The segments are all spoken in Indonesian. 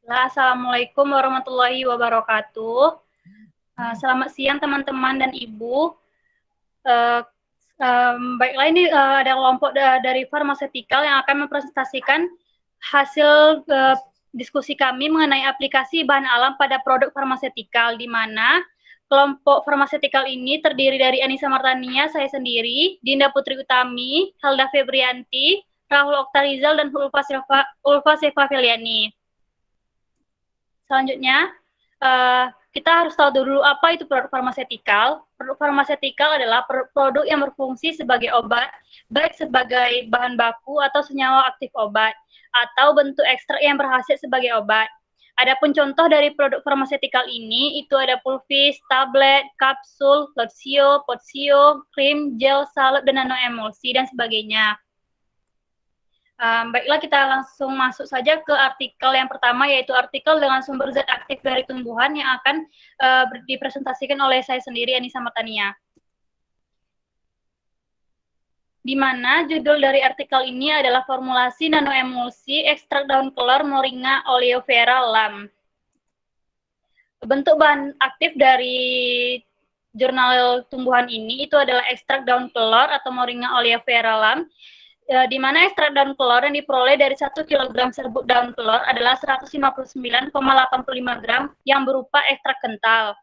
Assalamualaikum warahmatullahi wabarakatuh. Selamat siang teman-teman dan Ibu. Uh, Baiklah, ini ada kelompok dari Farmasetikal yang akan mempresentasikan hasil diskusi kami mengenai aplikasi bahan alam pada produk farmasetikal, di mana kelompok farmasetikal ini terdiri dari Anissa Martania, saya sendiri, Dinda Putri Utami, Helda Febrianti, Rahul Oktarizal, dan Ulfa Sefa Feliani. Selanjutnya, kita harus tahu dulu apa itu produk farmasetikal. Produk farmasetikal adalah produk yang berfungsi sebagai obat, baik sebagai bahan baku atau senyawa aktif obat, atau bentuk ekstrak yang berhasil sebagai obat. Adapun contoh dari produk farmasetikal ini, itu ada pulvis, tablet, kapsul, lotion, potsio, krim, gel, salep, dan nanoemulsi, dan sebagainya. Baiklah, kita langsung masuk saja ke artikel yang pertama, yaitu artikel dengan sumber zat aktif dari tumbuhan yang akan dipresentasikan oleh saya sendiri, Anissa Martania. Di mana judul dari artikel ini adalah formulasi nanoemulsi ekstrak daun kelor Moringa oleifera Lam. Bentuk bahan aktif dari jurnal tumbuhan ini itu adalah ekstrak daun kelor atau Moringa oleifera Lam, di mana ekstrak daun kelor yang diperoleh dari 1 kg serbuk daun kelor adalah 159,85 gram yang berupa ekstrak kental.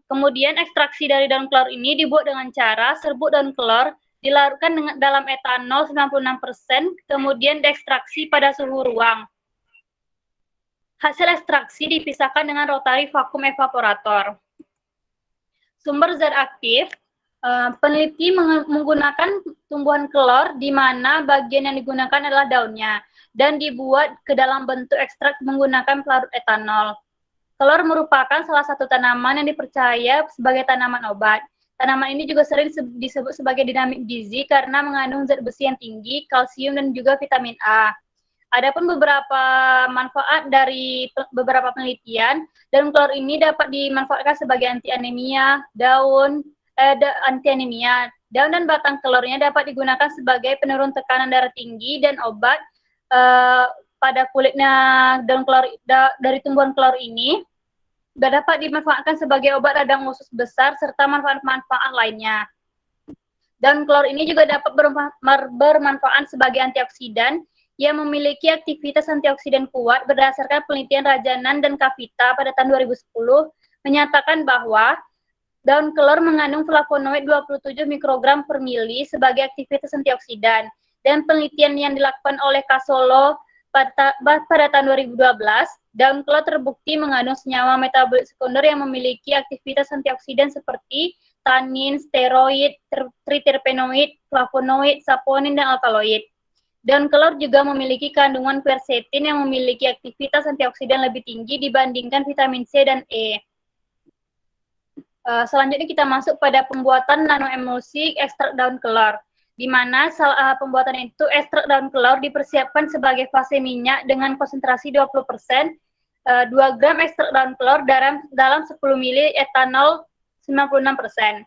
Kemudian ekstraksi dari daun kelor ini dibuat dengan cara serbuk daun kelor dilarutkan dalam etanol 96%, kemudian diekstraksi pada suhu ruang. Hasil ekstraksi dipisahkan dengan rotary vakum evaporator. Sumber zat aktif, peneliti menggunakan tumbuhan kelor di mana bagian yang digunakan adalah daunnya dan dibuat ke dalam bentuk ekstrak menggunakan pelarut etanol. Kelor merupakan salah satu tanaman yang dipercaya sebagai tanaman obat. Tanaman ini juga sering disebut sebagai dinamik gizi karena mengandung zat besi yang tinggi, kalsium, dan juga vitamin A. Adapun beberapa manfaat dari beberapa penelitian, daun kelor ini dapat dimanfaatkan sebagai anti anemia, anti anemia. Daun dan batang kelornya dapat digunakan sebagai penurun tekanan darah tinggi dan obat pada kulitnya daun kelor dari tumbuhan kelor ini dapat dimanfaatkan sebagai obat radang usus besar serta manfaat-manfaat lainnya. Daun kelor ini juga dapat bermanfaat sebagai antioksidan yang memiliki aktivitas antioksidan kuat berdasarkan penelitian Rajanan dan Kavita pada tahun 2010 menyatakan bahwa daun kelor mengandung flavonoid 27 mikrogram per mili sebagai aktivitas antioksidan, dan penelitian yang dilakukan oleh Kasolo pada tahun 2012, daun kelor terbukti mengandung senyawa metabolit sekunder yang memiliki aktivitas antioksidan seperti tanin, steroid, triterpenoid, flavonoid, saponin, dan alkaloid. Daun kelor juga memiliki kandungan quercetin yang memiliki aktivitas antioksidan lebih tinggi dibandingkan vitamin C dan E. Selanjutnya kita masuk pada pembuatan nanoemulsi ekstrak daun kelor, di mana pembuatan itu ekstrak daun kelor dipersiapkan sebagai fase minyak dengan konsentrasi 20%, 2 gram ekstrak daun kelor dalam 10 ml etanol 96%.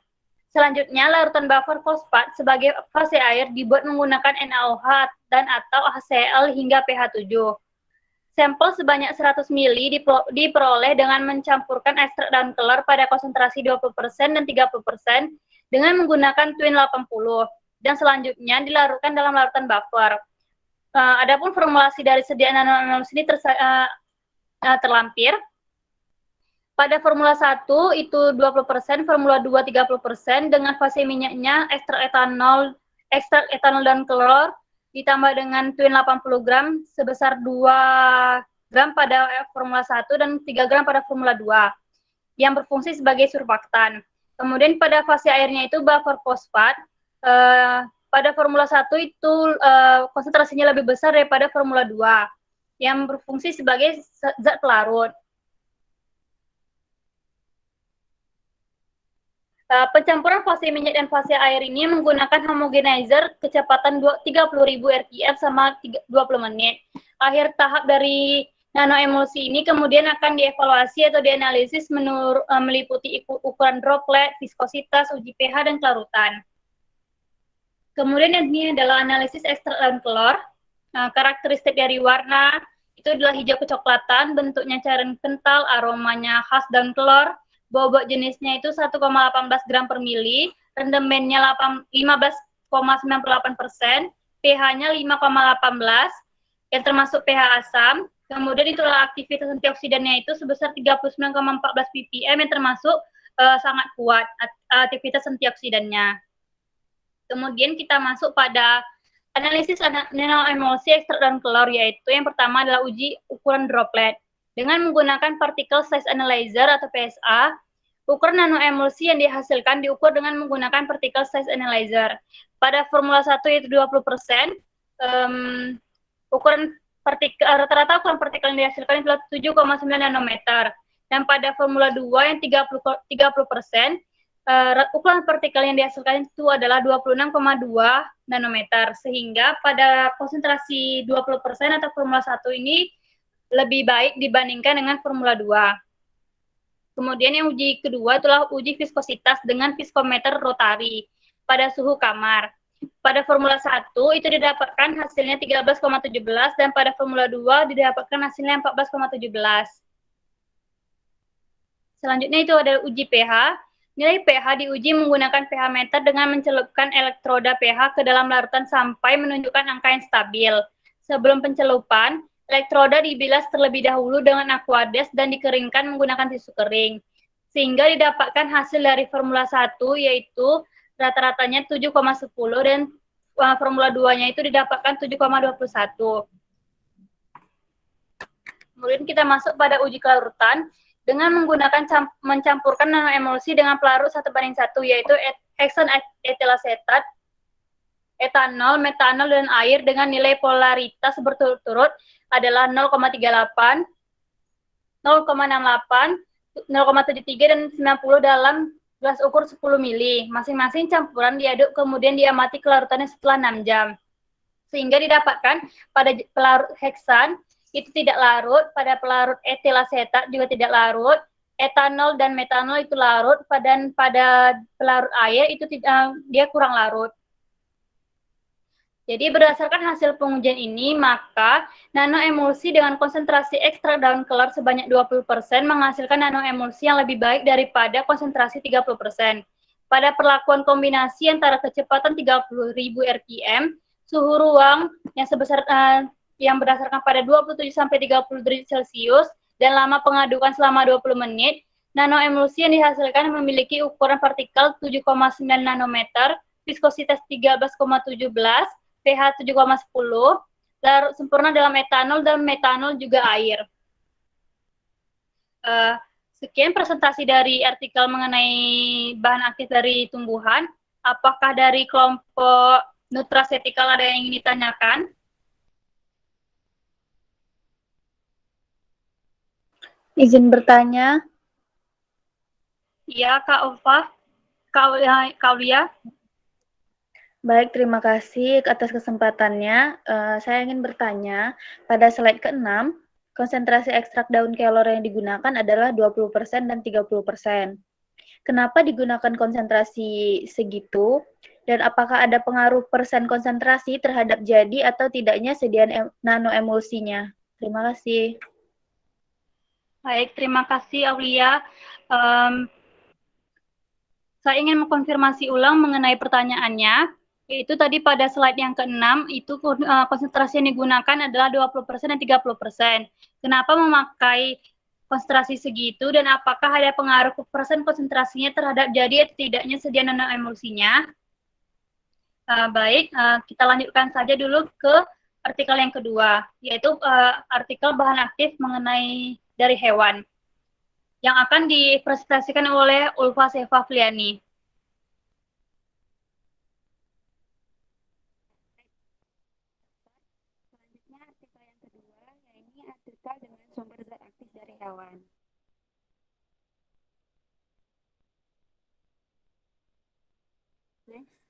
Selanjutnya, larutan buffer fosfat sebagai fase air dibuat menggunakan NaOH dan atau HCl hingga pH 7. Sampel sebanyak 100 ml diperoleh dengan mencampurkan ekstrak daun kelor pada konsentrasi 20% dan 30% dengan menggunakan Twin 80. Dan selanjutnya dilarutkan dalam larutan buffer. Adapun formulasi dari sediaan nanoemulsi ini terlampir. Pada formula 1 itu 20%, formula 2 30%, dengan fase minyaknya ekstrak etanol dan kelor ditambah dengan Twin 80 gram sebesar 2 gram pada formula 1 dan 3 gram pada formula 2 yang berfungsi sebagai surfaktan. Kemudian pada fase airnya itu buffer fosfat, pada formula 1 itu konsentrasinya lebih besar daripada formula 2 yang berfungsi sebagai zat pelarut. Pencampuran fase minyak dan fase air ini menggunakan homogenizer kecepatan 30.000 rpm sama 20 menit. Akhir tahap dari nanoemulsi ini kemudian akan dievaluasi atau dianalisis meliputi ukuran droplet, viskositas, uji pH, dan kelarutan. Kemudian ini adalah analisis ekstrak daun kelor, karakteristik dari warna, Itu adalah hijau kecoklatan, bentuknya cairan kental, aromanya khas daun kelor, bobot jenisnya itu 1,18 gram per mili, rendemennya 15,98%, pH-nya 5,18, yang termasuk pH asam. Kemudian itulah aktivitas antioksidannya itu sebesar 39,14 ppm yang termasuk sangat kuat aktivitas antioksidannya. Kemudian kita masuk pada analisis nanoemulsi ekstrak daun kelor, yaitu yang pertama adalah uji ukuran droplet. Dengan menggunakan particle size analyzer atau PSA, ukuran nanoemulsi yang dihasilkan diukur dengan menggunakan particle size analyzer. Pada formula 1 yaitu 20%, ukuran rata-rata ukuran partikel yang dihasilkan adalah 7,9 nanometer. Dan pada formula 2 yang 30%, ukuran partikel yang dihasilkan itu adalah 26,2 nanometer, sehingga pada konsentrasi 20% atau formula 1 ini lebih baik dibandingkan dengan formula 2. Kemudian yang uji kedua itulah uji viskositas dengan viskometer rotari pada suhu kamar. Pada formula 1 itu didapatkan hasilnya 13,17 dan pada formula 2 didapatkan hasilnya 14,17. Selanjutnya itu ada uji pH. Nilai pH diuji menggunakan pH meter dengan mencelupkan elektroda pH ke dalam larutan sampai menunjukkan angka yang stabil. Sebelum pencelupan, elektroda dibilas terlebih dahulu dengan aqueous dan dikeringkan menggunakan tisu kering. Sehingga didapatkan hasil dari formula 1 yaitu rata-ratanya 7,10 dan formula 2-nya itu didapatkan 7,21. Kemudian kita masuk pada uji kelarutan dengan menggunakan mencampurkan nanoemulsi dengan pelarut 1:1, yaitu heksan etilasetat, etanol, metanol, dan air dengan nilai polaritas berturut-turut adalah 0,38, 0,68, 0,73, dan 90 dalam gelas ukur 10 mili. Masing-masing campuran diaduk kemudian diamati kelarutannya setelah 6 jam. Sehingga didapatkan pada pelarut heksan itu tidak larut, pada pelarut etilasetat juga tidak larut, etanol dan metanol itu larut, dan pada pelarut air itu dia kurang larut. Jadi berdasarkan hasil pengujian ini, maka nanoemulsi dengan konsentrasi ekstrak daun kelor sebanyak 20% menghasilkan nanoemulsi yang lebih baik daripada konsentrasi 30%. Pada perlakuan kombinasi antara kecepatan 30.000 rpm, suhu ruang yang sebesar yang berdasarkan pada 27-30 derajat Celcius dan lama pengadukan selama 20 menit, nanoemulsi yang dihasilkan memiliki ukuran partikel 7,9 nanometer, viskositas 13,17, pH 7,10, larut sempurna dalam etanol dan metanol juga air. Sekian presentasi dari artikel mengenai bahan aktif dari tumbuhan. Apakah dari kelompok nutraceutical ada yang ingin ditanyakan? Izin bertanya. Iya, Kak Ova. Kak Lia. Baik, terima kasih atas kesempatannya. Saya ingin bertanya, pada slide ke-6, konsentrasi ekstrak daun kelor yang digunakan adalah 20% dan 30%. Kenapa digunakan konsentrasi segitu? Dan apakah ada pengaruh persen konsentrasi terhadap jadi atau tidaknya sediaan nanoemulsinya? Terima kasih. Baik, terima kasih Aulia. Saya ingin mengkonfirmasi ulang mengenai pertanyaannya, yaitu tadi pada slide yang ke-6, itu konsentrasi yang digunakan adalah 20% dan 30%. Kenapa memakai konsentrasi segitu, dan apakah ada pengaruh persen konsentrasinya terhadap jadi atau tidaknya sediaan nanoemulsinya? Baik, kita lanjutkan saja dulu ke artikel yang kedua, yaitu artikel bahan aktif mengenai dari hewan yang akan dipresentasikan oleh Ulfa Sevafliani. Selanjutnya artikel yang kedua, yaitu artikel dengan sumber zat aktif dari hewan. Next.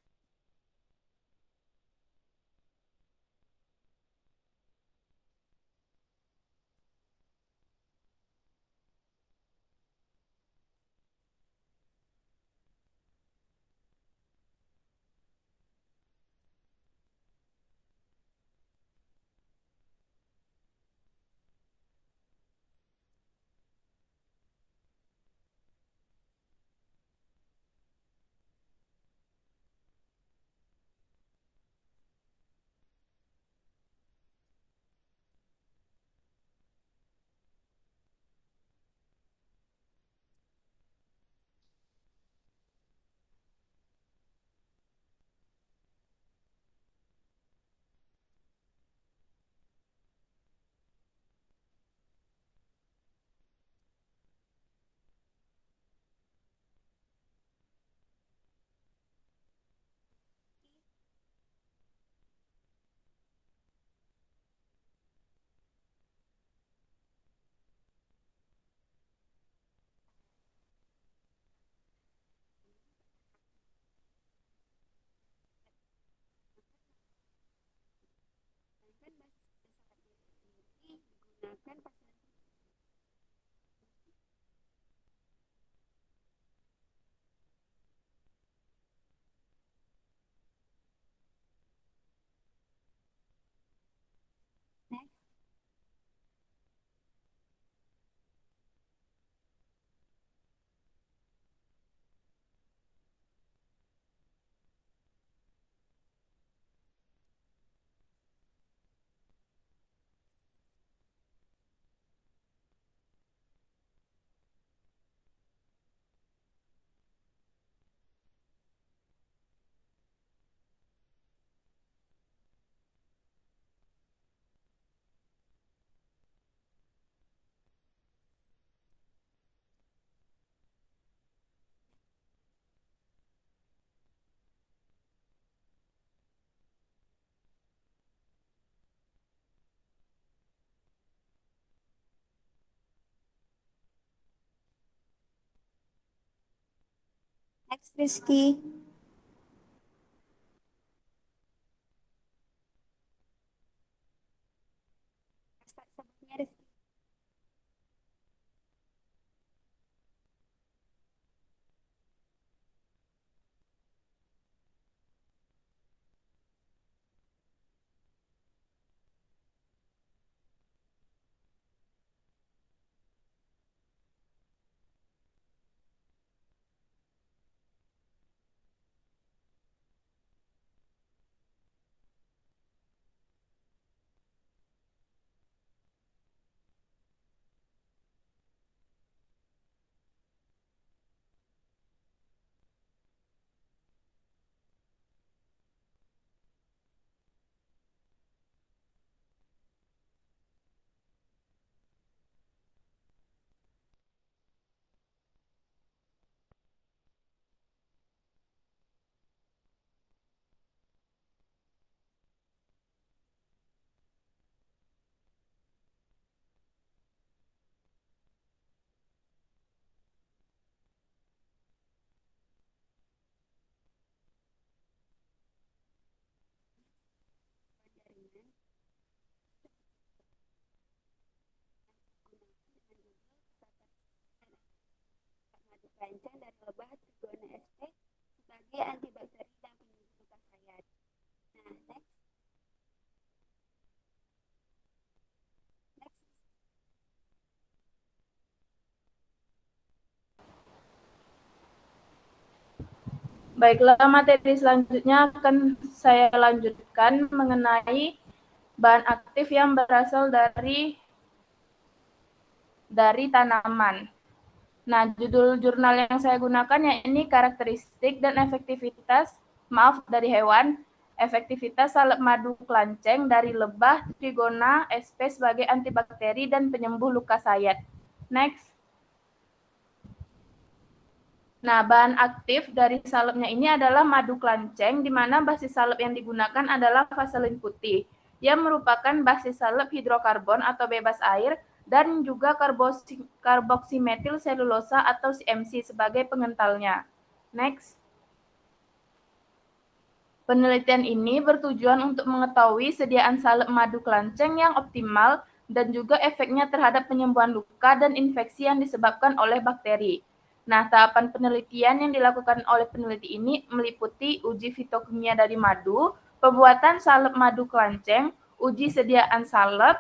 Next, Rizky. Sebelumnya Rizky. Rancang dari lebah Trigona sp sebagai antibakteri dan penyembuh luka sayat. Nah, next. Baiklah, materi selanjutnya akan saya lanjutkan mengenai bahan aktif yang berasal dari tanaman. Nah, judul jurnal yang saya gunakan yakni karakteristik dan efektivitas dari hewan, efektivitas salep madu kelanceng dari lebah Trigona sp sebagai antibakteri dan penyembuh luka sayat. Next. Nah, bahan aktif dari salepnya ini adalah madu kelanceng, di mana basis salep yang digunakan adalah vaselin putih, yang merupakan basis salep hidrokarbon atau bebas air, dan juga karboksimetil selulosa atau CMC sebagai pengentalnya. Next. Penelitian ini bertujuan untuk mengetahui sediaan salep madu kelanceng yang optimal dan juga efeknya terhadap penyembuhan luka dan infeksi yang disebabkan oleh bakteri. Nah, tahapan penelitian yang dilakukan oleh peneliti ini meliputi uji fitokimia dari madu, pembuatan salep madu kelanceng, uji sediaan salep,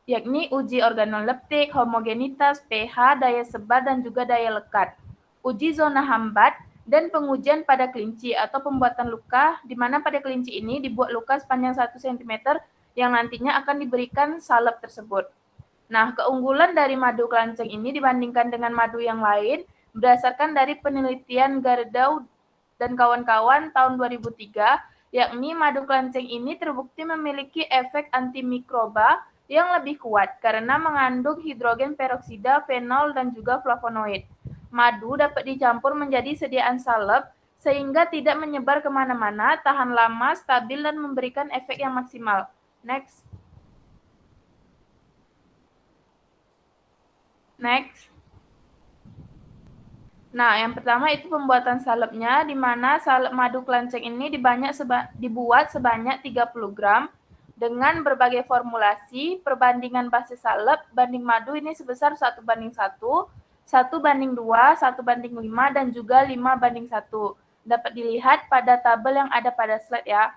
yakni uji organoleptik, homogenitas, pH, daya sebar, dan juga daya lekat. Uji zona hambat, dan pengujian pada kelinci atau pembuatan luka, di mana pada kelinci ini dibuat luka sepanjang 1 cm yang nantinya akan diberikan salep tersebut. Nah, keunggulan dari madu kelanceng ini dibandingkan dengan madu yang lain berdasarkan dari penelitian Gardau dan kawan-kawan tahun 2003, yakni madu kelanceng ini terbukti memiliki efek antimikroba yang lebih kuat karena mengandung hidrogen peroksida, fenol, dan juga flavonoid. Madu dapat dicampur menjadi sediaan salep sehingga tidak menyebar kemana-mana, tahan lama, stabil, dan memberikan efek yang maksimal. Next. Next. Nah, yang pertama itu pembuatan salepnya, di mana salep madu kelanceng ini dibuat sebanyak 30 gram dengan berbagai formulasi. Perbandingan basis salep banding madu ini sebesar 1:1, 1:2, 1:5, dan juga 5:1. Dapat dilihat pada tabel yang ada pada slide ya.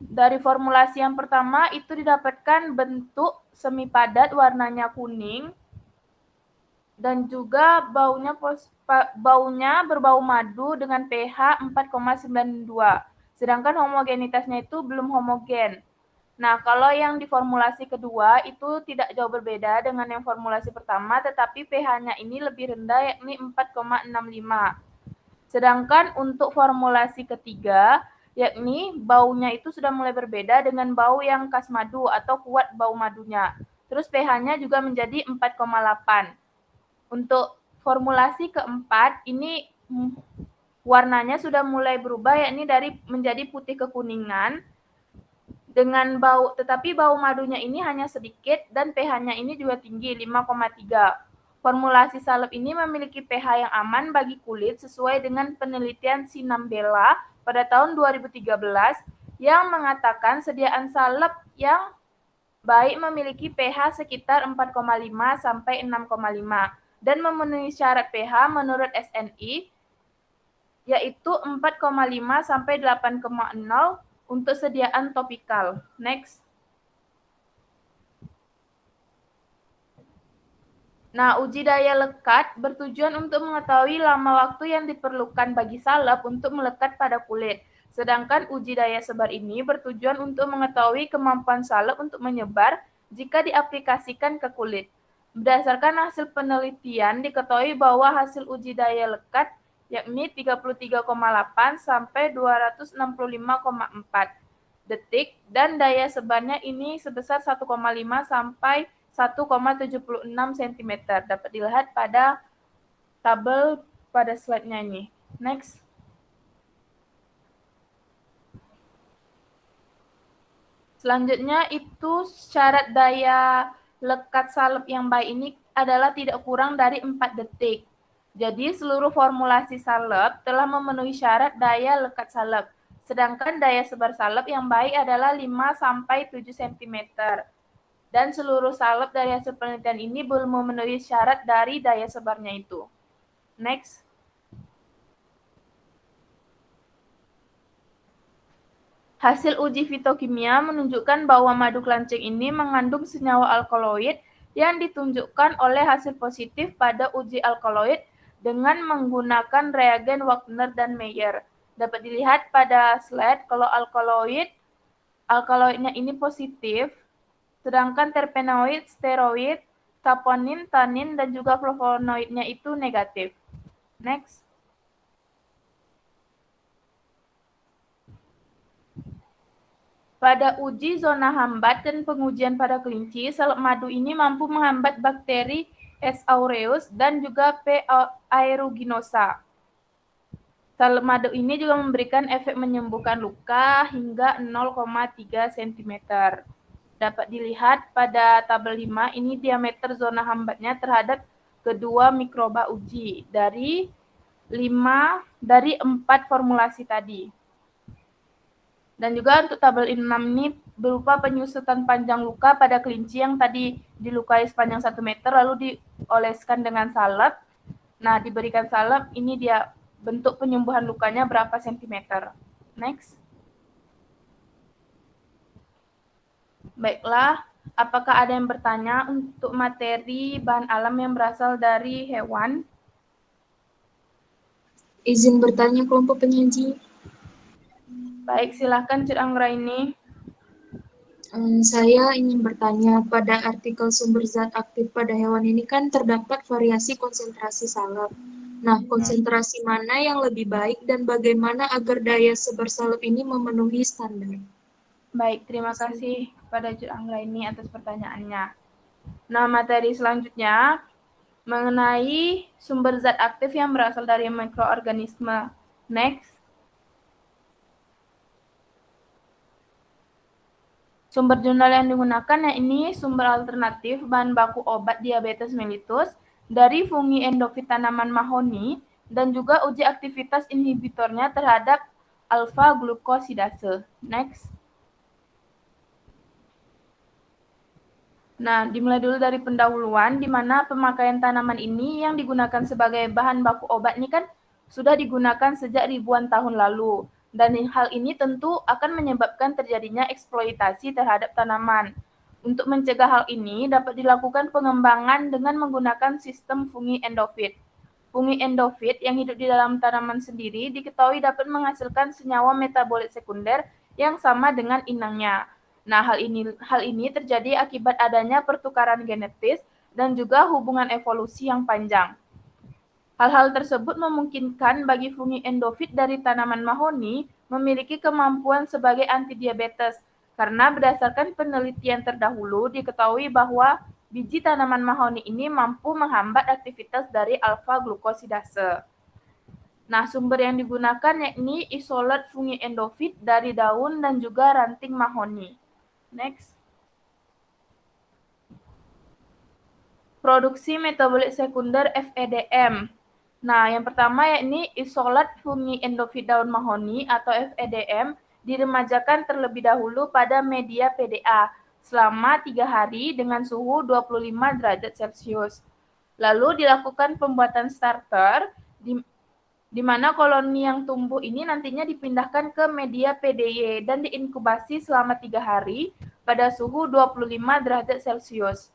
Dari formulasi yang pertama itu didapatkan bentuk semi padat warnanya kuning, dan juga baunya berbau madu dengan pH 4,92. Sedangkan homogenitasnya itu belum homogen. Nah, kalau yang di formulasi kedua itu tidak jauh berbeda dengan yang formulasi pertama, tetapi pH-nya ini lebih rendah yakni 4,65. Sedangkan untuk formulasi ketiga, yakni baunya itu sudah mulai berbeda dengan bau yang khas madu atau kuat bau madunya. Terus pH-nya juga menjadi 4,8. Untuk formulasi keempat, ini warnanya sudah mulai berubah, yakni menjadi putih kekuningan dengan tetapi bau madunya ini hanya sedikit dan pH-nya ini juga tinggi, 5,3. Formulasi salep ini memiliki pH yang aman bagi kulit sesuai dengan penelitian Sinambela pada tahun 2013 yang mengatakan sediaan salep yang baik memiliki pH sekitar 4,5 sampai 6,5 dan memenuhi syarat pH menurut SNI yaitu 4,5 sampai 8,0 untuk sediaan topikal. Next. Nah, uji daya lekat bertujuan untuk mengetahui lama waktu yang diperlukan bagi salep untuk melekat pada kulit. Sedangkan uji daya sebar ini bertujuan untuk mengetahui kemampuan salep untuk menyebar jika diaplikasikan ke kulit. Berdasarkan hasil penelitian, diketahui bahwa hasil uji daya lekat yakni 33,8 sampai 265,4 detik dan daya sebarnya ini sebesar 1,5 sampai 1,76 cm. Dapat dilihat pada tabel pada slide-nya ini. Next. Selanjutnya itu syarat daya lekat salep yang baik ini adalah tidak kurang dari 4 detik. Jadi seluruh formulasi salep telah memenuhi syarat daya lekat salep. Sedangkan daya sebar salep yang baik adalah 5 sampai 7 cm. Dan seluruh salep dari hasil penelitian ini belum memenuhi syarat dari daya sebarnya itu. Next. Hasil uji fitokimia menunjukkan bahwa madu kelanceng ini mengandung senyawa alkaloid yang ditunjukkan oleh hasil positif pada uji alkaloid dengan menggunakan reagen Wagner dan Meyer. Dapat dilihat pada slide kalau alkaloidnya ini positif, sedangkan terpenoid, steroid, saponin, tanin, dan juga flavonoidnya itu negatif. Next. Pada uji zona hambat dan pengujian pada kelinci, salep madu ini mampu menghambat bakteri S. aureus dan juga P. aeruginosa. Salep madu ini juga memberikan efek menyembuhkan luka hingga 0,3 cm. Dapat dilihat pada tabel 5, ini diameter zona hambatnya terhadap kedua mikroba uji dari 4 formulasi tadi. Dan juga untuk tabel 6 ini berupa penyusutan panjang luka pada kelinci yang tadi dilukai sepanjang 1 meter lalu dioleskan dengan salep. Nah, diberikan salep, ini dia bentuk penyembuhan lukanya berapa sentimeter. Next. Baiklah, apakah ada yang bertanya untuk materi bahan alam yang berasal dari hewan? Izin bertanya kelompok penyaji. Baik, silakan Cik Anggraini. Saya ingin bertanya, pada artikel sumber zat aktif pada hewan ini kan terdapat variasi konsentrasi salep. Nah, konsentrasi mana yang lebih baik dan bagaimana agar daya sebar salep ini memenuhi standar? Baik, terima kasih kepada Cik Anggraini atas pertanyaannya. Nah, materi selanjutnya mengenai sumber zat aktif yang berasal dari mikroorganisme. Next. Sumber jurnal yang digunakan ini sumber alternatif bahan baku obat diabetes mellitus dari fungi endofit tanaman mahoni dan juga uji aktivitas inhibitornya terhadap alfa glukosidase. Next. Nah, dimulai dulu dari pendahuluan, di mana pemakaian tanaman ini yang digunakan sebagai bahan baku obat ini kan sudah digunakan sejak ribuan tahun lalu. Dan hal ini tentu akan menyebabkan terjadinya eksploitasi terhadap tanaman. Untuk mencegah hal ini, dapat dilakukan pengembangan dengan menggunakan sistem fungi endofit. Fungi endofit yang hidup di dalam tanaman sendiri diketahui dapat menghasilkan senyawa metabolit sekunder yang sama dengan inangnya. Nah, hal ini terjadi akibat adanya pertukaran genetis dan juga hubungan evolusi yang panjang. Hal-hal tersebut memungkinkan bagi fungi endofit dari tanaman mahoni memiliki kemampuan sebagai antidiabetes, karena berdasarkan penelitian terdahulu diketahui bahwa biji tanaman mahoni ini mampu menghambat aktivitas dari alfa glukosidase. Nah, sumber yang digunakan yakni isolat fungi endofit dari daun dan juga ranting mahoni. Next. produksi metabolit sekunder FEDM. Nah, yang pertama yakni isolat fungi endofit daun mahoni atau FEDM diremajakan terlebih dahulu pada media PDA selama 3 hari dengan suhu 25 derajat Celcius. Lalu dilakukan pembuatan starter di mana koloni yang tumbuh ini nantinya dipindahkan ke media PDY dan diinkubasi selama 3 hari pada suhu 25 derajat Celcius.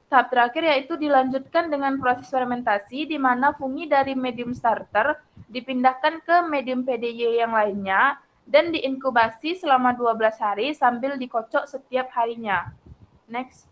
Tahap terakhir yaitu dilanjutkan dengan proses fermentasi di mana fungi dari medium starter dipindahkan ke medium PDY yang lainnya dan diinkubasi selama 12 hari sambil dikocok setiap harinya. Next.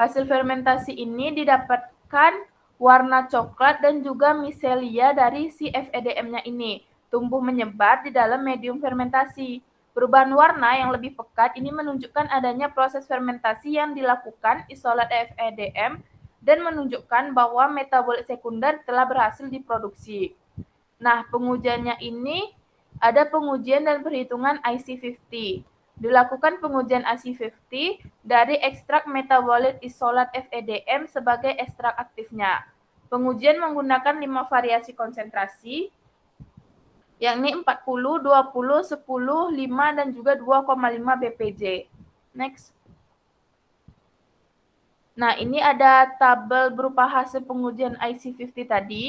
Hasil fermentasi ini didapatkan warna coklat dan juga micelia dari si FEDM-nya ini tumbuh menyebar di dalam medium fermentasi. Perubahan warna yang lebih pekat ini menunjukkan adanya proses fermentasi yang dilakukan isolat FEDM dan menunjukkan bahwa metabolit sekunder telah berhasil diproduksi. Nah, pengujiannya ini ada pengujian dan perhitungan IC50. Dilakukan pengujian IC50 dari ekstrak metabolit isolat FEDM sebagai ekstrak aktifnya. Pengujian menggunakan 5 variasi konsentrasi, yakni 40, 20, 10, 5, dan juga 2,5 BPJ. Next. Nah, ini ada tabel berupa hasil pengujian IC50 tadi.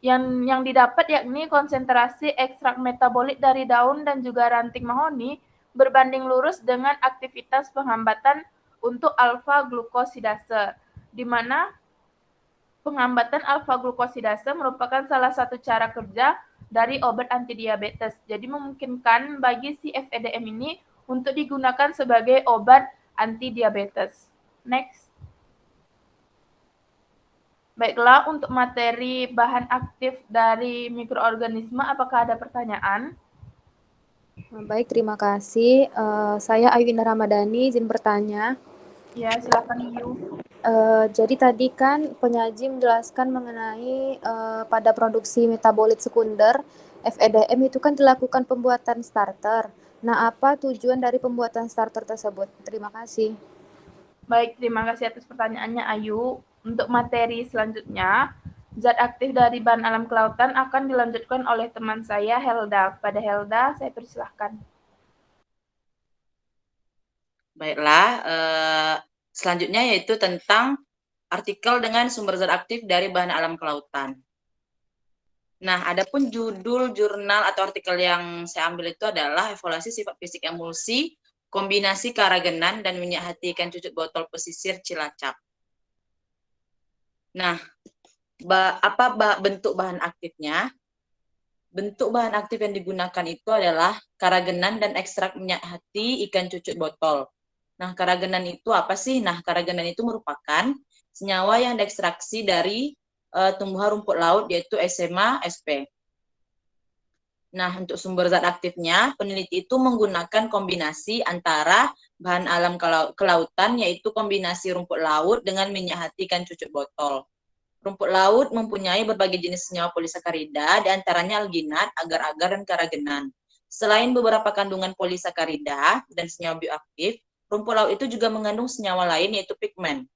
Yang didapat yakni konsentrasi ekstrak metabolit dari daun dan juga ranting mahoni berbanding lurus dengan aktivitas penghambatan untuk alfa-glukosidase, di mana penghambatan alfa-glukosidase merupakan salah satu cara kerja dari obat antidiabetes. Jadi memungkinkan bagi si FEDM ini untuk digunakan sebagai obat antidiabetes. Next. Baiklah, untuk materi bahan aktif dari mikroorganisme, apakah ada pertanyaan? Baik, terima kasih. Saya Ayu Indah Ramadhani, izin bertanya. Ya, silakan Ayu. Jadi tadi kan penyaji menjelaskan mengenai pada produksi metabolit sekunder, FEDM itu kan dilakukan pembuatan starter. Nah, apa tujuan dari pembuatan starter tersebut? Terima kasih. Baik, terima kasih atas pertanyaannya Ayu. Untuk materi selanjutnya, zat aktif dari bahan alam kelautan akan dilanjutkan oleh teman saya Helda. Pada Helda, saya persilahkan. Baiklah, selanjutnya yaitu tentang artikel dengan sumber zat aktif dari bahan alam kelautan. Nah, adapun judul jurnal atau artikel yang saya ambil itu adalah evaluasi sifat fisik emulsi, kombinasi karagenan dan minyak hati ikan cucut botol pesisir Cilacap. Nah, bentuk bahan aktifnya? Bentuk bahan aktif yang digunakan itu adalah karagenan dan ekstrak minyak hati ikan cucut botol. Nah, karagenan itu apa sih? Nah, karagenan itu merupakan senyawa yang diekstraksi dari tumbuhan rumput laut yaitu SMA sp. Nah, untuk sumber zat aktifnya, peneliti itu menggunakan kombinasi antara bahan alam kelautan yaitu kombinasi rumput laut dengan minyak hati ikan cucut botol. Rumput laut mempunyai berbagai jenis senyawa polisakarida, diantaranya alginat, agar-agar, dan karagenan. Selain beberapa kandungan polisakarida dan senyawa bioaktif, rumput laut itu juga mengandung senyawa lain yaitu pigmen.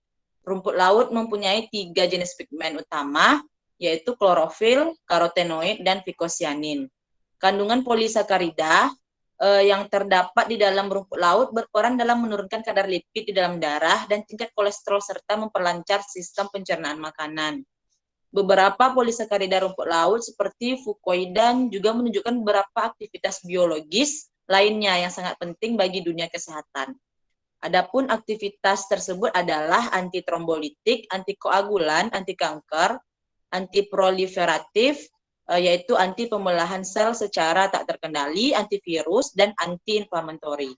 Rumput laut mempunyai 3 jenis pigmen utama, yaitu klorofil, karotenoid, dan fikosianin. Kandungan polisakarida yang terdapat di dalam rumput laut berperan dalam menurunkan kadar lipid di dalam darah dan tingkat kolesterol serta memperlancar sistem pencernaan makanan. Beberapa polisakarida rumput laut seperti fukoidan juga menunjukkan beberapa aktivitas biologis lainnya yang sangat penting bagi dunia kesehatan. Adapun aktivitas tersebut adalah antitrombolitik, antikoagulan, anti kanker, antiproliferatif, yaitu anti pembelahan sel secara tak terkendali, antivirus, dan anti-inflamatori.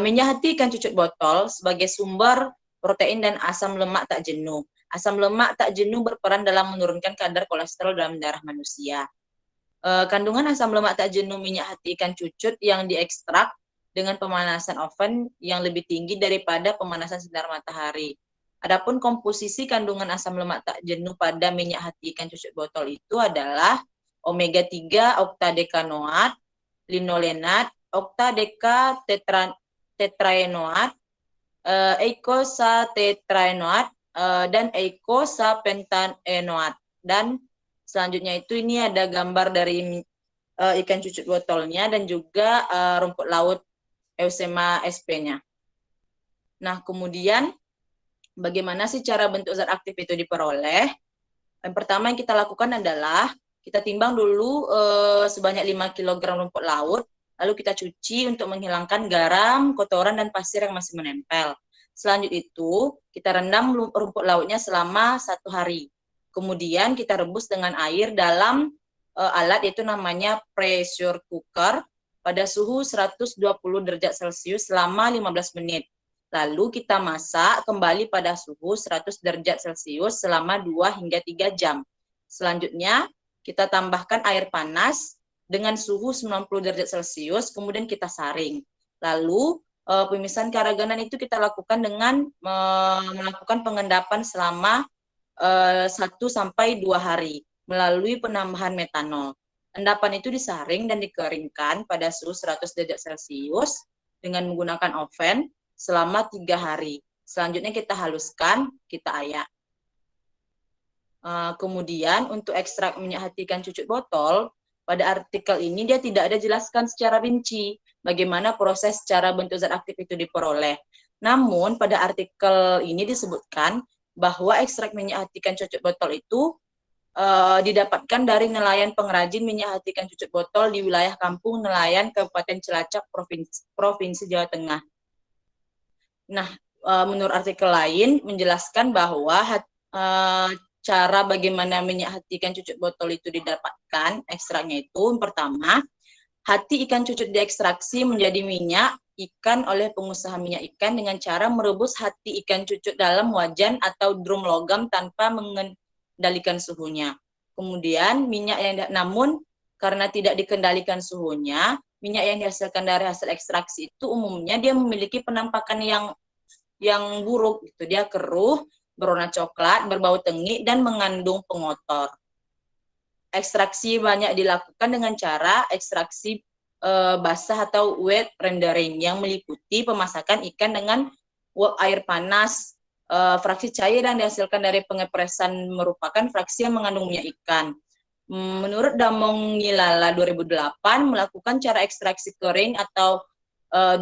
Minyak hati ikan cucut botol sebagai sumber protein dan asam lemak tak jenuh. Asam lemak tak jenuh berperan dalam menurunkan kadar kolesterol dalam darah manusia. Kandungan asam lemak tak jenuh minyak hati ikan cucut yang diekstrak dengan pemanasan oven yang lebih tinggi daripada pemanasan sinar matahari. Adapun komposisi kandungan asam lemak tak jenuh pada minyak hati ikan cucut botol itu adalah omega 3 oktadekanoat, linolenat, oktadeka tetraenoat, eicosatetraenoat, dan eicosapentaenoat. Dan selanjutnya itu ini ada gambar dari ikan cucut botolnya dan juga rumput laut Eusema sp-nya. Nah, kemudian bagaimana sih cara bentuk zat aktif itu diperoleh? Yang pertama yang kita lakukan adalah kita timbang dulu sebanyak 5 kg rumput laut, lalu kita cuci untuk menghilangkan garam, kotoran, dan pasir yang masih menempel. Selanjutnya itu kita rendam rumput lautnya selama 1 hari. Kemudian kita rebus dengan air dalam alat yaitu namanya pressure cooker pada suhu 120 derajat Celcius selama 15 menit. Lalu kita masak kembali pada suhu 100 derajat Celcius selama 2 hingga 3 jam. Selanjutnya kita tambahkan air panas dengan suhu 90 derajat Celcius, kemudian kita saring. Lalu pemisahan karagenan itu kita lakukan dengan melakukan pengendapan selama 1-2 hari melalui penambahan metanol. Endapan itu disaring dan dikeringkan pada suhu 100 derajat Celcius dengan menggunakan oven selama 3 hari. Selanjutnya kita haluskan, kita ayak. Kemudian untuk ekstrak minyak hati ikan cucut botol, pada artikel ini dia tidak ada jelaskan secara rinci bagaimana proses cara bentuk zat aktif itu diperoleh. Namun pada artikel ini disebutkan bahwa ekstrak minyak hati ikan cucut botol itu didapatkan dari nelayan pengrajin minyak hati ikan cucut botol di wilayah Kampung Nelayan Kabupaten Cilacap, Provinsi Jawa Tengah. Nah, menurut artikel lain menjelaskan bahwa cara bagaimana minyak hati ikan cucut botol itu didapatkan, ekstraknya itu, pertama, hati ikan cucut diekstraksi menjadi minyak ikan oleh pengusaha minyak ikan dengan cara merebus hati ikan cucut dalam wajan atau drum logam tanpa mengendalikan suhunya. Kemudian namun karena tidak dikendalikan suhunya, minyak yang dihasilkan dari hasil ekstraksi itu umumnya dia memiliki penampakan yang buruk, gitu. Dia keruh, berwarna coklat, berbau tengik, dan mengandung pengotor. Ekstraksi banyak dilakukan dengan cara ekstraksi basah atau wet rendering yang meliputi pemasakan ikan dengan air panas. Fraksi cair yang dihasilkan dari pengepresan merupakan fraksi yang mengandung minyak ikan. Menurut Damong Ngilala 2008 melakukan cara ekstraksi kering atau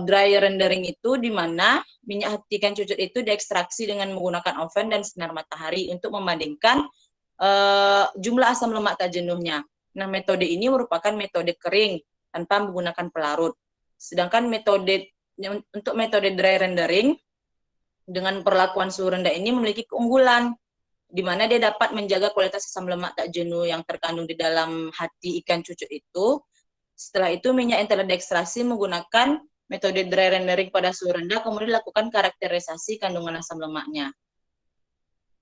dry rendering itu di mana minyak hati ikan cucut itu diekstraksi dengan menggunakan oven dan sinar matahari untuk membandingkan jumlah asam lemak tak jenuhnya. Nah, metode ini merupakan metode kering tanpa menggunakan pelarut. Sedangkan untuk metode dry rendering dengan perlakuan suhu rendah ini memiliki keunggulan, di mana dia dapat menjaga kualitas asam lemak tak jenuh yang terkandung di dalam hati ikan cucut itu. Setelah itu minyak yang telah diekstraksi menggunakan metode dry rendering pada suhu rendah, kemudian dilakukan karakterisasi kandungan asam lemaknya.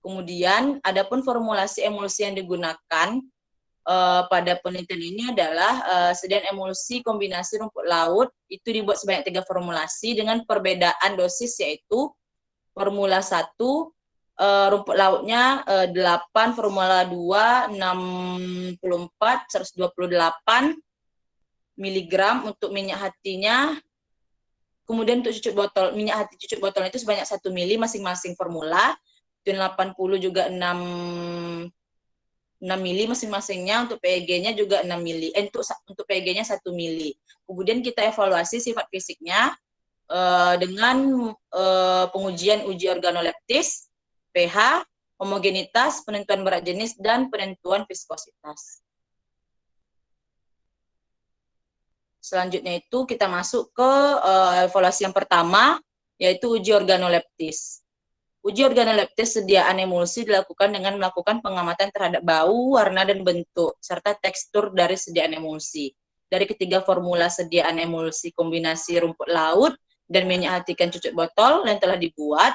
Kemudian, adapun formulasi emulsi yang digunakan pada penelitian ini adalah sediaan emulsi kombinasi rumput laut itu dibuat sebanyak 3 formulasi dengan perbedaan dosis, yaitu formula 1 rumput lautnya 8, formula 2 64, 128 mg untuk minyak hatinya. Kemudian untuk cucut botol, minyak hati cucut botol itu sebanyak 1 mili masing-masing formula. Dan 80 juga 6 mili masing-masingnya, untuk PEG-nya juga 6 mili. Untuk PEG-nya 1 mili. Kemudian kita evaluasi sifat fisiknya dengan pengujian uji organoleptis, pH, homogenitas, penentuan berat jenis, dan penentuan viskositas. Selanjutnya itu kita masuk ke evaluasi yang pertama, yaitu uji organoleptis. Uji organoleptis sediaan emulsi dilakukan dengan melakukan pengamatan terhadap bau, warna, dan bentuk, serta tekstur dari sediaan emulsi. Dari ketiga formula sediaan emulsi kombinasi rumput laut dan minyak hati ikan cucut botol yang telah dibuat,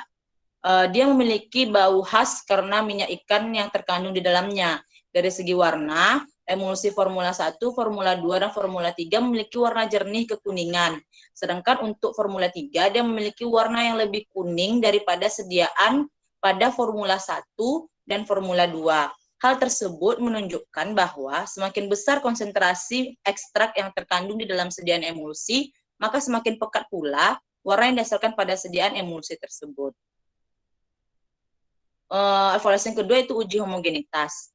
dia memiliki bau khas karena minyak ikan yang terkandung di dalamnya. Dari segi warna, emulsi formula 1, formula 2, dan formula 3 memiliki warna jernih kekuningan. Sedangkan untuk formula 3, dia memiliki warna yang lebih kuning daripada sediaan pada formula 1 dan formula 2. Hal tersebut menunjukkan bahwa semakin besar konsentrasi ekstrak yang terkandung di dalam sediaan emulsi, maka semakin pekat pula warna yang didasarkan pada sediaan emulsi tersebut. Evaluasi yang kedua itu uji homogenitas.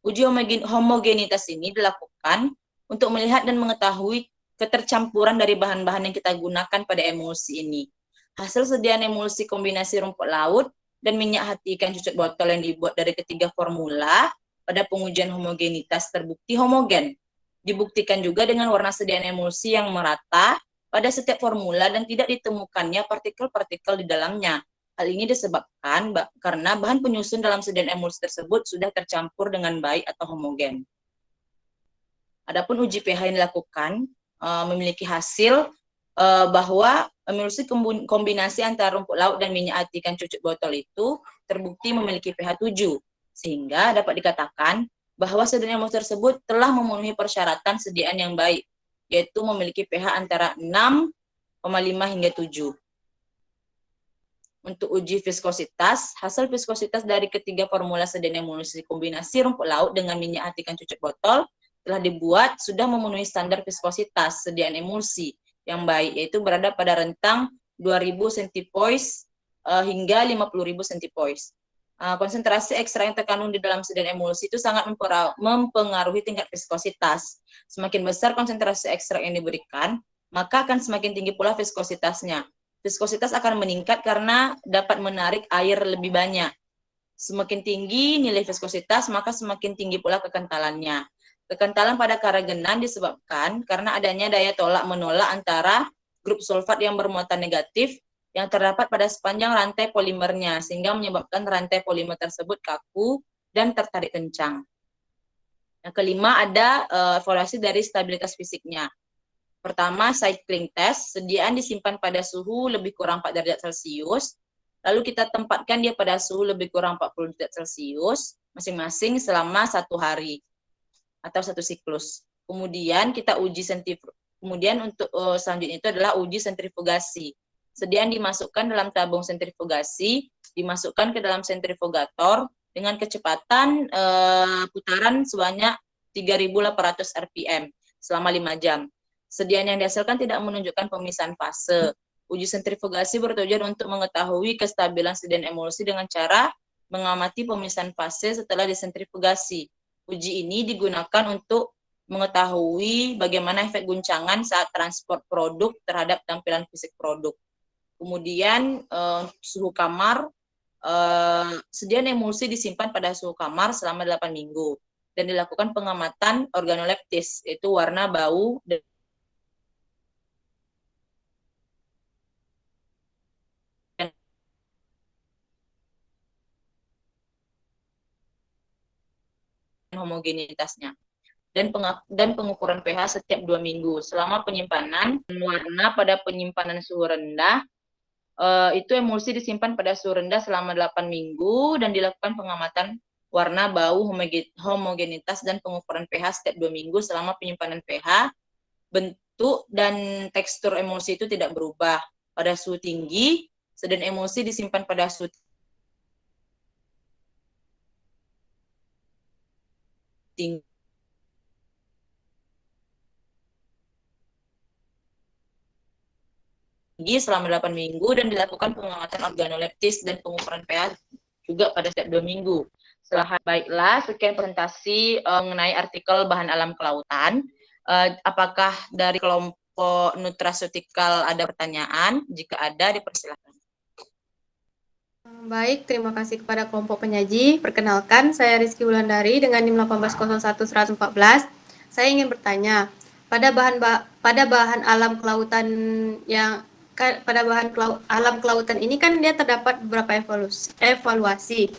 Uji homogenitas ini dilakukan untuk melihat dan mengetahui ketercampuran dari bahan-bahan yang kita gunakan pada emulsi ini. Hasil sediaan emulsi kombinasi rumput laut dan minyak hati ikan cucut botol yang dibuat dari ketiga formula pada pengujian homogenitas terbukti homogen. Dibuktikan juga dengan warna sediaan emulsi yang merata pada setiap formula dan tidak ditemukannya partikel-partikel di dalamnya. Hal ini disebabkan karena bahan penyusun dalam sediaan emulsi tersebut sudah tercampur dengan baik atau homogen. Adapun uji pH yang dilakukan memiliki hasil bahwa emulsi kombinasi antara rumput laut dan minyak hati ikan cucut botol itu terbukti memiliki pH 7, sehingga dapat dikatakan bahwa sediaan emulsi tersebut telah memenuhi persyaratan sediaan yang baik, yaitu memiliki pH antara 6,5 hingga 7. Untuk uji viskositas, hasil viskositas dari ketiga formula sediaan emulsi kombinasi rumput laut dengan minyak hati ikan cucut botol telah dibuat sudah memenuhi standar viskositas sediaan emulsi yang baik, yaitu berada pada rentang 2000 centipoise hingga 50.000 centipoise. Konsentrasi ekstrak yang terkandung di dalam sediaan emulsi itu sangat mempengaruhi tingkat viskositas. Semakin besar konsentrasi ekstrak yang diberikan, maka akan semakin tinggi pula viskositasnya. Viskositas akan meningkat karena dapat menarik air lebih banyak. Semakin tinggi nilai viskositas, maka semakin tinggi pula kekentalannya. Kekentalan pada karagenan disebabkan karena adanya daya tolak-menolak antara grup sulfat yang bermuatan negatif yang terdapat pada sepanjang rantai polimernya, sehingga menyebabkan rantai polimer tersebut kaku dan tertarik kencang. Yang kelima ada evaluasi dari stabilitas fisiknya. Pertama, cycling test, sediaan disimpan pada suhu lebih kurang 4 derajat Celcius, lalu kita tempatkan dia pada suhu lebih kurang 40 derajat Celcius, masing-masing selama 1 hari atau 1 siklus. Kemudian kita uji kemudian untuk selanjutnya itu adalah uji sentrifugasi. Sediaan dimasukkan dalam tabung sentrifugasi, dimasukkan ke dalam sentrifugator dengan kecepatan putaran sebanyak 3.800 rpm selama 5 jam. Sediaan yang dihasilkan tidak menunjukkan pemisahan fase. Uji sentrifugasi bertujuan untuk mengetahui kestabilan sediaan emulsi dengan cara mengamati pemisahan fase setelah disentrifugasi. Uji ini digunakan untuk mengetahui bagaimana efek guncangan saat transport produk terhadap tampilan fisik produk. Kemudian suhu kamar, sediaan emulsi disimpan pada suhu kamar selama 8 minggu dan dilakukan pengamatan organoleptis, yaitu warna, bau, dan homogenitasnya dan pengukuran pH setiap 2 minggu. Selama penyimpanan warna pada penyimpanan suhu rendah, itu emulsi disimpan pada suhu rendah selama 8 minggu dan dilakukan pengamatan warna, bau, homogenitas, dan pengukuran pH setiap 2 minggu selama penyimpanan pH. Bentuk dan tekstur emulsi itu tidak berubah. Pada suhu tinggi, sediaan emulsi disimpan pada suhu tinggi selama 8 minggu dan dilakukan pengamatan organoleptis dan pengukuran pH juga pada setiap 2 minggu. Baiklah, sekian presentasi mengenai artikel bahan alam kelautan. Apakah dari kelompok nutraceutikal ada pertanyaan? Jika ada, dipersilakan. Baik, terima kasih kepada kelompok penyaji. Perkenalkan, saya Rizky Wulandari dengan NIM 1801114. Saya ingin bertanya, pada bahan alam kelautan alam kelautan ini kan dia terdapat beberapa evaluasi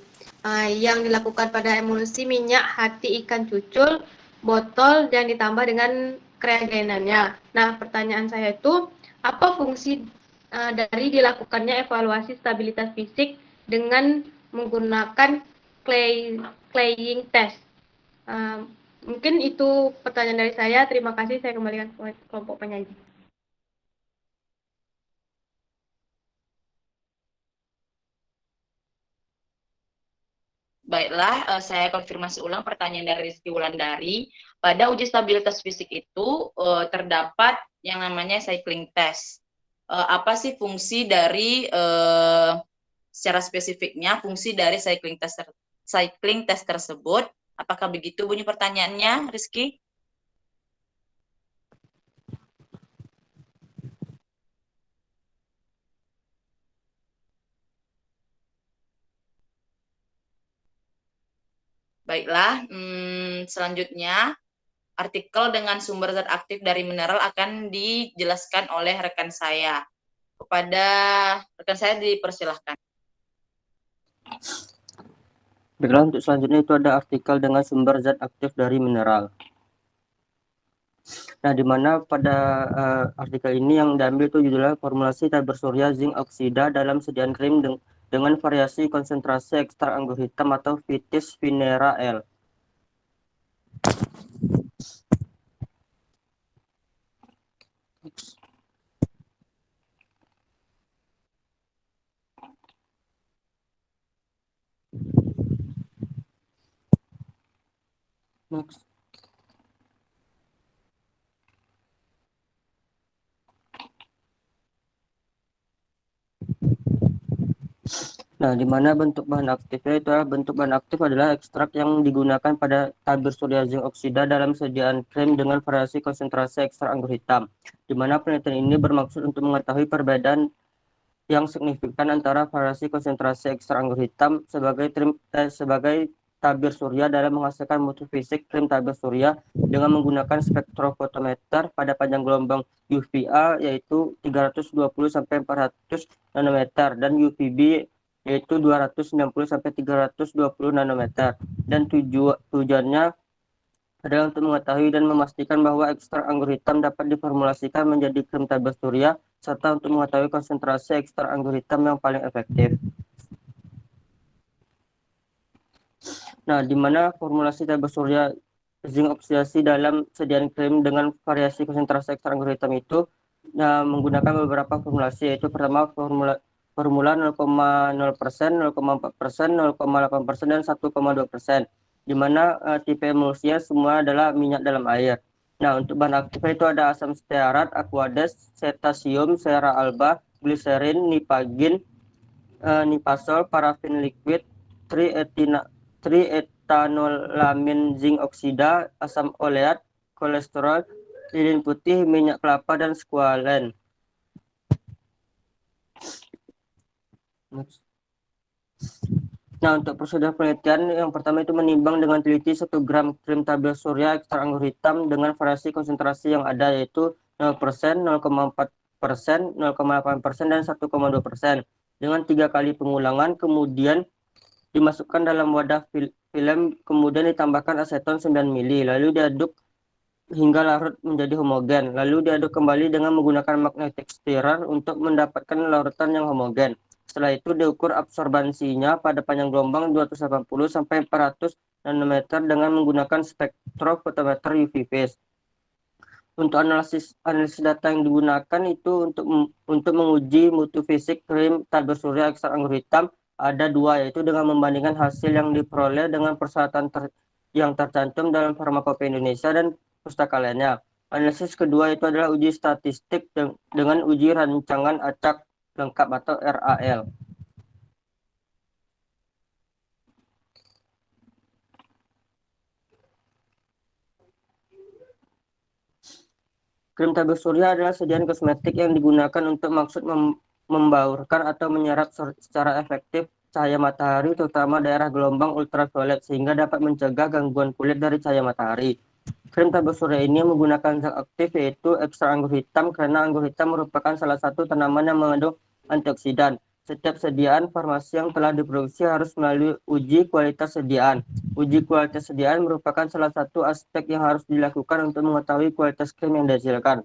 yang dilakukan pada emulsi minyak hati ikan cucul botol dan ditambah dengan kreagenannya. Nah, pertanyaan saya itu, apa fungsi dari dilakukannya evaluasi stabilitas fisik dengan menggunakan claying test? Mungkin itu pertanyaan dari saya. Terima kasih. Saya kembalikan ke kelompok penyaji. Baiklah, saya konfirmasi ulang pertanyaan dari Rizky Wulandari. Pada uji stabilitas fisik itu terdapat yang namanya cycling test. apa sih fungsi dari secara spesifiknya fungsi dari cycling test tersebut. Apakah begitu bunyi pertanyaannya, Rizky? Baiklah, selanjutnya artikel dengan sumber zat aktif dari mineral akan dijelaskan oleh rekan saya. Kepada rekan saya dipersilahkan. Baiklah, untuk selanjutnya itu ada artikel dengan sumber zat aktif dari mineral. Nah, di mana pada artikel ini yang diambil itu judulnya formulasi tabir surya zinc oksida dalam sediaan krim dengan variasi konsentrasi ekstrak anggur hitam atau Vitis vinera L. Next. Nah, di mana bentuk bahan aktifnya itu adalah bentuk bahan aktif adalah ekstrak yang digunakan pada tabir surya zinc oksida dalam sediaan krim dengan variasi konsentrasi ekstrak anggur hitam. Di mana penelitian ini bermaksud untuk mengetahui perbedaan yang signifikan antara variasi konsentrasi ekstrak anggur hitam sebagai tabir surya dalam menghasilkan mutu fisik krim tabir surya dengan menggunakan spektrofotometer pada panjang gelombang UVA yaitu 320 sampai 400 nanometer dan UVB yaitu 290 sampai 320 nanometer, dan tujuannya adalah untuk mengetahui dan memastikan bahwa ekstrak anggur hitam dapat diformulasikan menjadi krim tabir surya serta untuk mengetahui konsentrasi ekstrak anggur hitam yang paling efektif. Nah, di mana formulasi tabir surya zinc oksidasi dalam sediaan krim dengan variasi konsentrasi ekstrak anggur hitam itu menggunakan beberapa formulasi, yaitu pertama formula 0,0%, 0,4%, 0,8%, dan 1,2%, di mana tipe emulsinya semua adalah minyak dalam air. Nah, untuk bahan aktifnya itu ada asam stearat, aqueous, cetasium, cera alba, gliserin, nipagin, nipasol, parafin liquid, triethanolamin zinc oksida, asam oleat, kolesterol, lilin putih, minyak kelapa, dan squalene. Nah, untuk prosedur penelitian yang pertama itu menimbang dengan teliti 1 gram krim tabir surya ekstrak anggur hitam dengan variasi konsentrasi yang ada yaitu 0%, 0,4%, 0,8%, dan 1,2%. Dengan 3 kali pengulangan, kemudian dimasukkan dalam wadah film, kemudian ditambahkan aseton 9 mili, lalu diaduk hingga larut menjadi homogen, lalu diaduk kembali dengan menggunakan magnetic stirrer untuk mendapatkan larutan yang homogen. Setelah itu diukur absorbansinya pada panjang gelombang 280 sampai 400 nanometer dengan menggunakan spektrofotometer UV phase. Untuk analisis data yang digunakan itu untuk menguji mutu fisik krim tabir surya ekstrak anggur hitam ada 2, yaitu dengan membandingkan hasil yang diperoleh dengan persyaratan yang tercantum dalam Farmakopeia Indonesia dan pustaka lainnya. Analisis kedua itu adalah uji statistik dengan uji rancangan acak lengkap atau RAL. Krim tabir surya adalah sediaan kosmetik yang digunakan untuk maksud membaurkan atau menyerap secara efektif cahaya matahari, terutama daerah gelombang ultraviolet, sehingga dapat mencegah gangguan kulit dari cahaya matahari. Krim tabir surya ini menggunakan zat aktif yaitu ekstrak anggur hitam karena anggur hitam merupakan salah satu tanaman yang mengandung antioksidan. Setiap sediaan farmasi yang telah diproduksi harus melalui uji kualitas sediaan. Uji kualitas sediaan merupakan salah satu aspek yang harus dilakukan untuk mengetahui kualitas krim yang dihasilkan.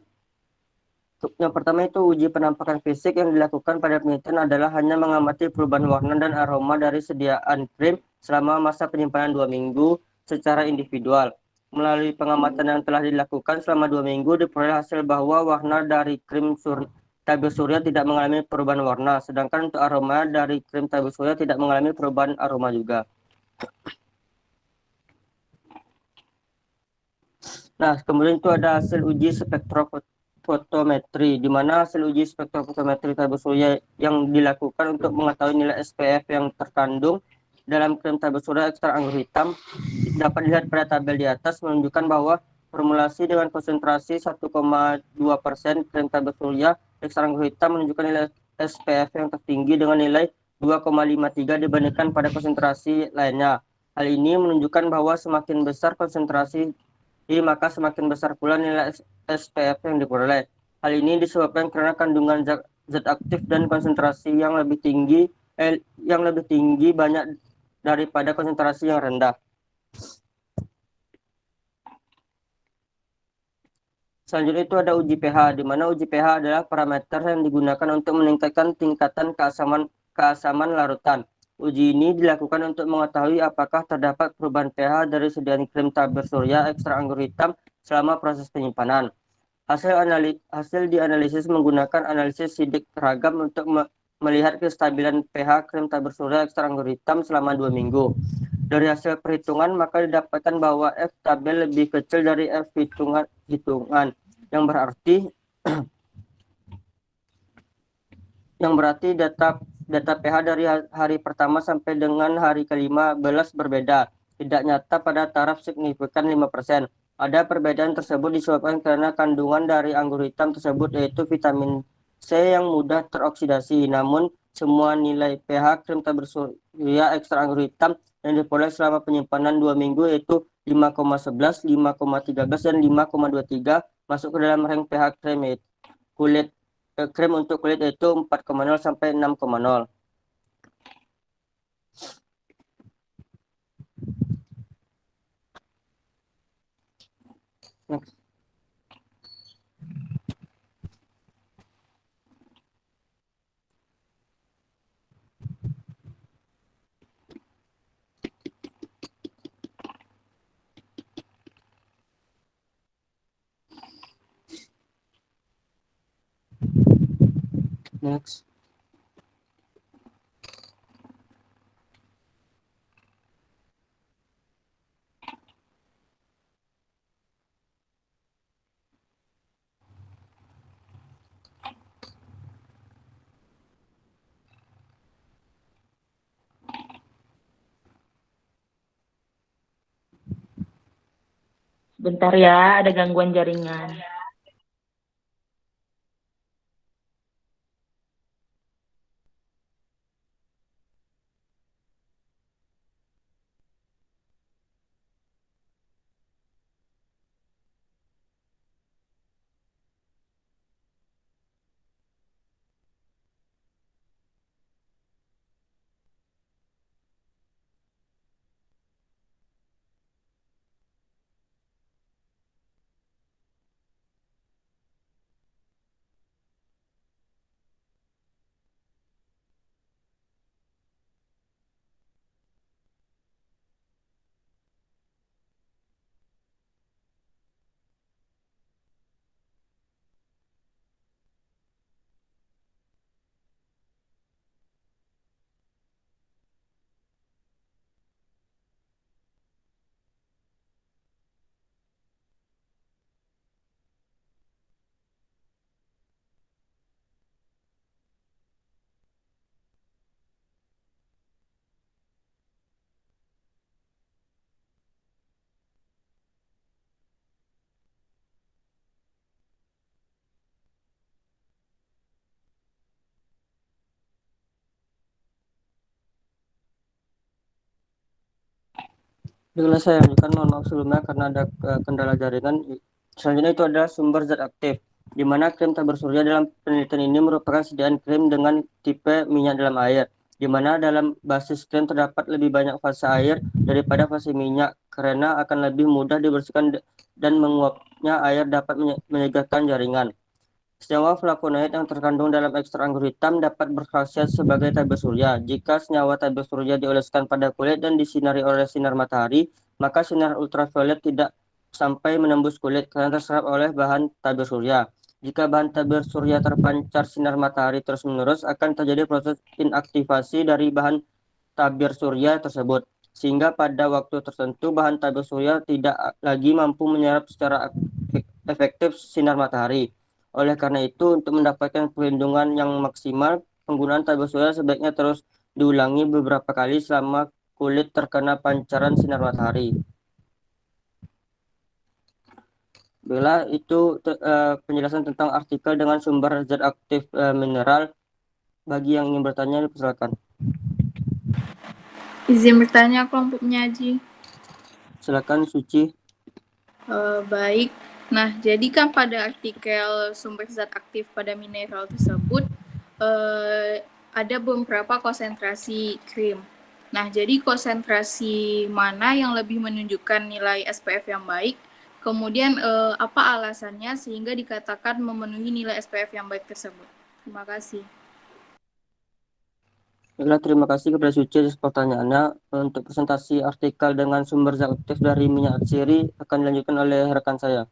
Yang pertama itu uji penampakan fisik yang dilakukan pada penelitian adalah hanya mengamati perubahan warna dan aroma dari sediaan krim selama masa penyimpanan 2 minggu secara individual. Melalui pengamatan yang telah dilakukan selama 2 minggu, diperoleh hasil bahwa warna dari krim tabir surya tidak mengalami perubahan warna, sedangkan untuk aroma dari krim tabir surya tidak mengalami perubahan aroma juga. Nah, kemudian itu ada hasil uji spektrofotometri, di mana hasil uji spektrofotometri tabir surya yang dilakukan untuk mengetahui nilai SPF yang terkandung dalam krim tabir surya ekstrak anggur hitam dapat dilihat pada tabel di atas menunjukkan bahwa formulasi dengan konsentrasi 1,2% krim tabir surya ekstrak anggur hitam menunjukkan nilai SPF yang tertinggi dengan nilai 2,53 dibandingkan pada konsentrasi lainnya. Hal ini menunjukkan bahwa semakin besar konsentrasi maka semakin besar pula nilai SPF yang diperoleh. Hal ini disebabkan karena kandungan zat aktif dan konsentrasi yang lebih tinggi banyak daripada konsentrasi yang rendah. Selanjutnya itu ada uji pH, di mana uji pH adalah parameter yang digunakan untuk meningkatkan tingkatan keasaman larutan. Uji ini dilakukan untuk mengetahui apakah terdapat perubahan pH dari sediaan krim tabir surya ekstrak anggur hitam selama proses penyimpanan. Hasil dianalisis menggunakan analisis sidik ragam untuk melihat kestabilan pH krim tabir surya ekstrak anggur hitam selama 2 minggu. Dari hasil perhitungan maka didapatkan bahwa F tabel lebih kecil dari F hitungan yang berarti data pH dari hari pertama sampai dengan hari ke-15 berbeda, tidak nyata pada taraf signifikan 5%. Ada perbedaan tersebut disebabkan karena kandungan dari anggur hitam tersebut yaitu vitamin C yang mudah teroksidasi. Namun semua nilai pH krim tabir surya ekstrak anggur hitam yang diperoleh selama penyimpanan 2 minggu yaitu 5,11, 5,13 dan 5,23 masuk ke dalam range pH krim untuk kulit yaitu 4,0 sampai 6,0. Next. Next. Bentar ya, ada gangguan jaringan. Baiklah, saya lanjutkan, mohon maaf sebelumnya karena ada kendala jaringan. Selanjutnya itu adalah sumber zat aktif, di mana krim tabir surya dalam penelitian ini merupakan sediaan krim dengan tipe minyak dalam air, di mana dalam basis krim terdapat lebih banyak fase air daripada fase minyak, karena akan lebih mudah dibersihkan dan menguapnya air dapat menyegakkan jaringan. Senyawa flavonoid yang terkandung dalam ekstrak anggur hitam dapat berkhasiat sebagai tabir surya. Jika senyawa tabir surya dioleskan pada kulit dan disinari oleh sinar matahari, maka sinar ultraviolet tidak sampai menembus kulit karena terserap oleh bahan tabir surya. Jika bahan tabir surya terpancar sinar matahari terus-menerus, akan terjadi proses inaktivasi dari bahan tabir surya tersebut, sehingga pada waktu tertentu bahan tabir surya tidak lagi mampu menyerap secara efektif sinar matahari. Oleh karena itu, untuk mendapatkan perlindungan yang maksimal, penggunaan tabir surya sebaiknya terus diulangi beberapa kali selama kulit terkena pancaran sinar matahari. Bella, itu penjelasan tentang artikel dengan sumber zat aktif mineral. Bagi yang ingin bertanya, silakan. Izin bertanya kelompok penyaji. Silakan, Suci. Baik. Nah, jadi kan pada artikel sumber zat aktif pada mineral tersebut ada beberapa konsentrasi krim. Nah, jadi konsentrasi mana yang lebih menunjukkan nilai SPF yang baik? Kemudian apa alasannya sehingga dikatakan memenuhi nilai SPF yang baik tersebut? Terima kasih. Baiklah, terima kasih kepada Suci atas pertanyaannya. Untuk presentasi artikel dengan sumber zat aktif dari minyak atsiri akan dilanjutkan oleh rekan saya.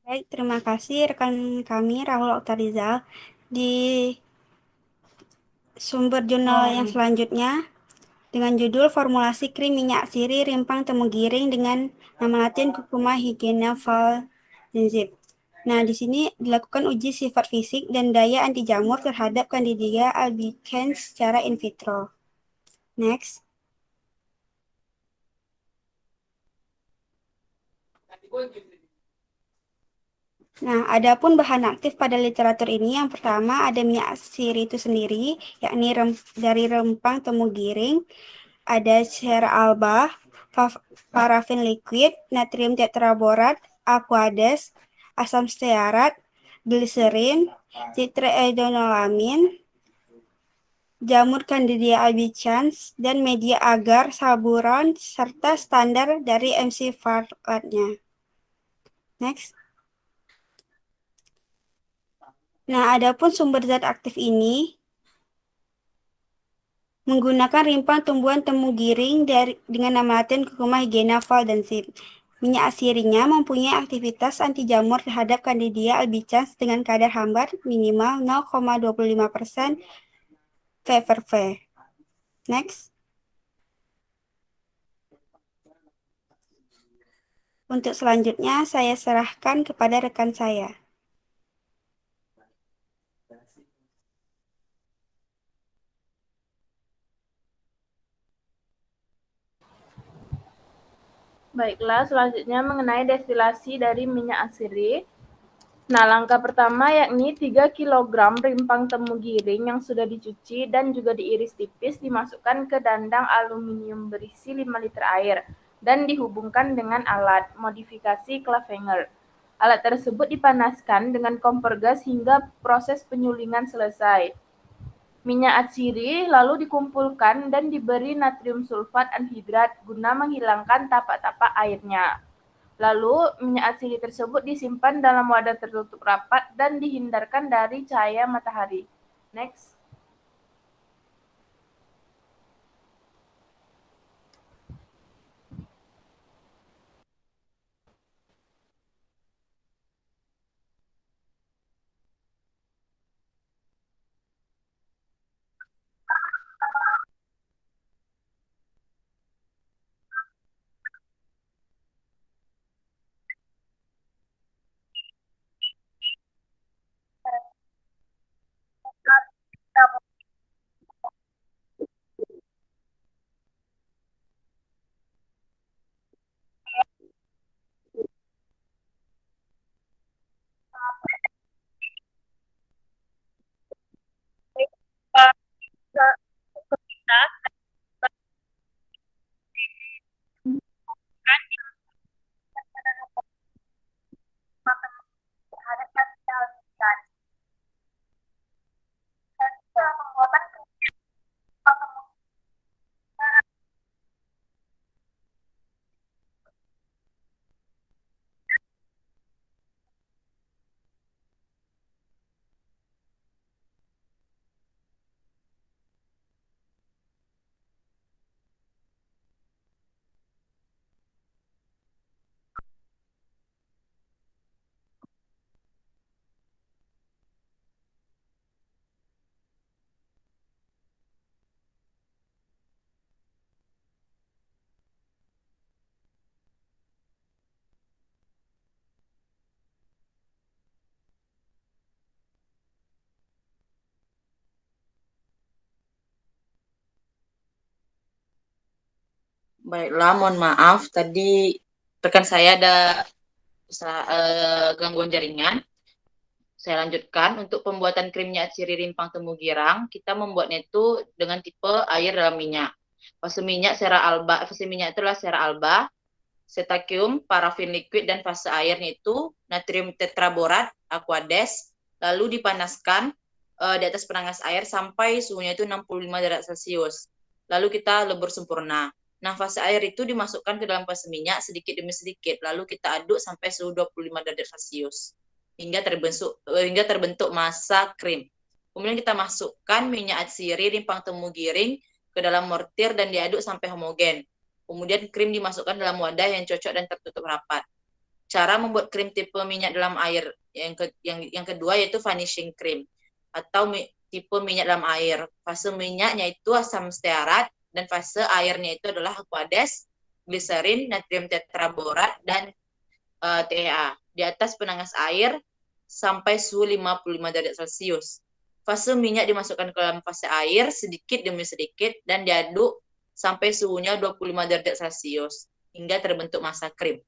Baik, terima kasih rekan kami Rahul Oktarizal. Di sumber jurnal yang selanjutnya dengan judul Formulasi Krim Minyak Siri Rimpang Temu Giring dengan nama latin Curcuma hygiena valdensis. Nah, di sini dilakukan uji sifat fisik dan daya anti jamur terhadap Candida albicans secara in vitro. Next. Nah, adapun bahan aktif pada literatur ini yang pertama ada minyak siri itu sendiri, yakni dari rempang temu giring, ada cera alba, parafin liquid, natrium tetraborat, aqueous, asam stearat, gliserin, citrioenolamin, jamur Candida albicans, dan media agar, saburon, serta standar dari MC-Farlatnya. Next. Nah, adapun sumber zat aktif ini menggunakan rimpang tumbuhan temu giring dengan nama latin Curcuma hygiena valdensis. Minyak asirinya mempunyai aktivitas anti jamur terhadap Candida albicans dengan kadar hambar minimal 0,25% ppv. Next. Untuk selanjutnya saya serahkan kepada rekan saya. Baiklah, selanjutnya mengenai destilasi dari minyak asiri. Nah, langkah pertama yakni 3 kg rimpang temu giring yang sudah dicuci dan juga diiris tipis dimasukkan ke dandang aluminium berisi 5 liter air dan dihubungkan dengan alat modifikasi Clavenger. Alat tersebut dipanaskan dengan kompor gas hingga proses penyulingan selesai. Minyak atsiri lalu dikumpulkan dan diberi natrium sulfat anhidrat guna menghilangkan tapak-tapak airnya. Lalu, minyak atsiri tersebut disimpan dalam wadah tertutup rapat dan dihindarkan dari cahaya matahari. Next. Baiklah, mohon maaf. Tadi rekan saya ada gangguan jaringan. Saya lanjutkan. Untuk pembuatan krim minyak atsiri rimpang temu girang, kita membuatnya itu dengan tipe air dalam minyak. Fase minyak sera alba, fase minyak itulah sera alba, setakium, parafin liquid, dan fase airnya itu natrium tetraborat, aquades, lalu dipanaskan di atas penanas air sampai suhunya itu 65 derajat Celcius. Lalu kita lebur sempurna. Nah, fase air itu dimasukkan ke dalam fase minyak sedikit demi sedikit, lalu kita aduk sampai suhu 25 derajat Celcius hingga terbentuk massa krim. Kemudian kita masukkan minyak atsiri rimpang temu giring ke dalam mortir dan diaduk sampai homogen. Kemudian krim dimasukkan dalam wadah yang cocok dan tertutup rapat. Cara membuat krim tipe minyak dalam air yang kedua yaitu vanishing cream atau tipe minyak dalam air. Fase minyaknya itu asam stearat dan fase airnya itu adalah aquades, gliserin, natrium tetraborat, dan TEA. Di atas penanas air sampai suhu 55 derajat Celcius. Fase minyak dimasukkan ke dalam fase air sedikit demi sedikit dan diaduk sampai suhunya 25 derajat Celcius hingga terbentuk massa krim.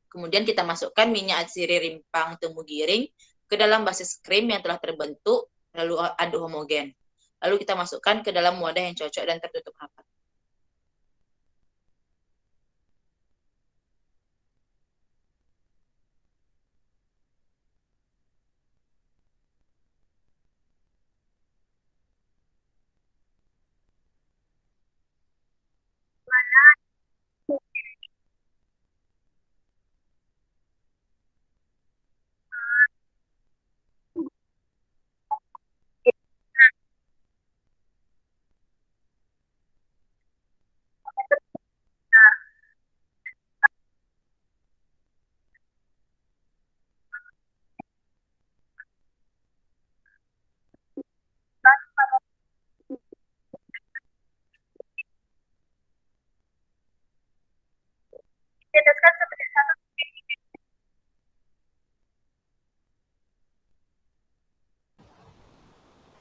Kemudian kita masukkan minyak atsiri rimpang temu giring ke dalam basis krim yang telah terbentuk, lalu aduk homogen. Lalu kita masukkan ke dalam wadah yang cocok dan tertutup rapat.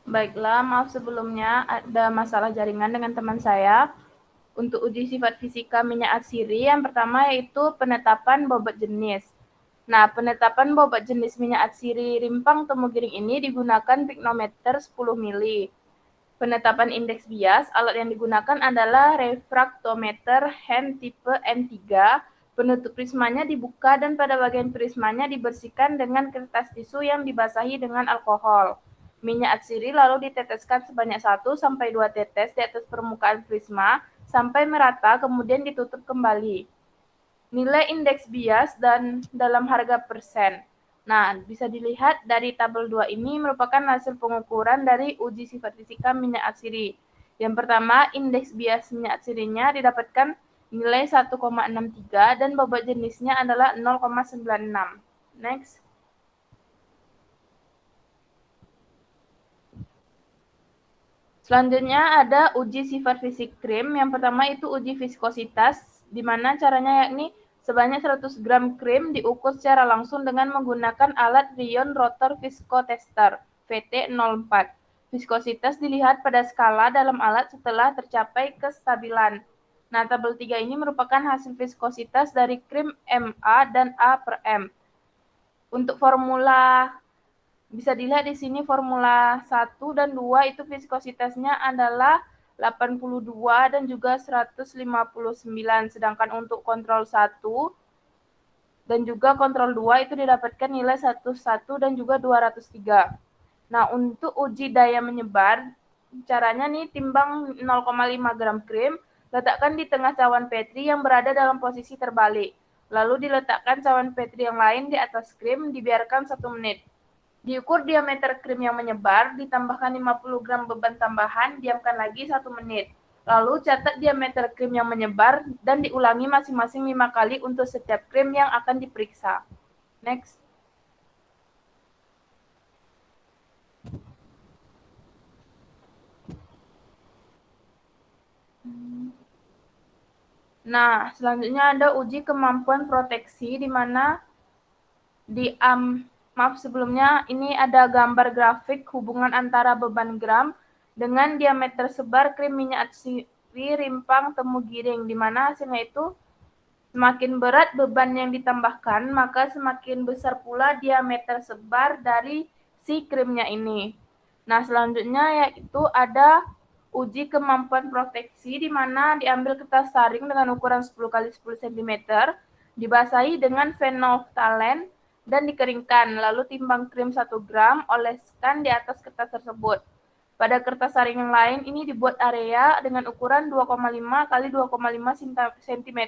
Baiklah, maaf sebelumnya ada masalah jaringan dengan teman saya. Untuk uji sifat fisika minyak atsiri, yang pertama yaitu penetapan bobot jenis. Nah, penetapan bobot jenis minyak atsiri rimpang temu giring ini digunakan piknometer 10 mili. Penetapan indeks bias, alat yang digunakan adalah refraktometer hand tipe M3. Penutup prismanya dibuka dan pada bagian prismanya dibersihkan dengan kertas tisu yang dibasahi dengan alkohol. Minyak atsiri lalu diteteskan sebanyak 1-2 tetes di atas permukaan prisma sampai merata, kemudian ditutup kembali. Nilai indeks bias dan dalam harga persen. Nah, bisa dilihat dari tabel 2 ini merupakan hasil pengukuran dari uji sifat fisika minyak atsiri. Yang pertama, indeks bias minyak atsirinya didapatkan nilai 1,63 dan bobot jenisnya adalah 0,96. Next. Selanjutnya ada uji sifat fisik krim. Yang pertama itu uji viskositas, di mana caranya yakni sebanyak 100 gram krim diukur secara langsung dengan menggunakan alat Rion Rotor Viscotester VT04. Viskositas dilihat pada skala dalam alat setelah tercapai kestabilan. Nah, tabel 3 ini merupakan hasil viskositas dari krim MA dan A per M. Untuk formula bisa dilihat di sini formula 1 dan 2 itu viskositasnya adalah 82 dan juga 159. Sedangkan untuk kontrol 1 dan juga kontrol 2 itu didapatkan nilai 11 dan juga 203. Nah, untuk uji daya menyebar, caranya nih timbang 0,5 gram krim, letakkan di tengah cawan Petri yang berada dalam posisi terbalik. Lalu diletakkan cawan Petri yang lain di atas krim, dibiarkan 1 menit. Diukur diameter krim yang menyebar, ditambahkan 50 gram beban tambahan, diamkan lagi 1 menit. Lalu catat diameter krim yang menyebar dan diulangi masing-masing 5 kali untuk setiap krim yang akan diperiksa. Next. Nah, selanjutnya ada uji kemampuan proteksi di mana maaf sebelumnya ini ada gambar grafik hubungan antara beban gram dengan diameter sebar krim minyak siri rimpang temu giring, di mana hasilnya itu semakin berat beban yang ditambahkan, maka semakin besar pula diameter sebar dari si krimnya ini. Nah, selanjutnya yaitu ada uji kemampuan proteksi, di mana diambil kertas saring dengan ukuran 10 x 10 cm, dibasahi dengan phenolphthalein dan dikeringkan, lalu timbang krim 1 gram, oleskan di atas kertas tersebut. Pada kertas saring yang lain ini dibuat area dengan ukuran 2,5 x 2,5 cm.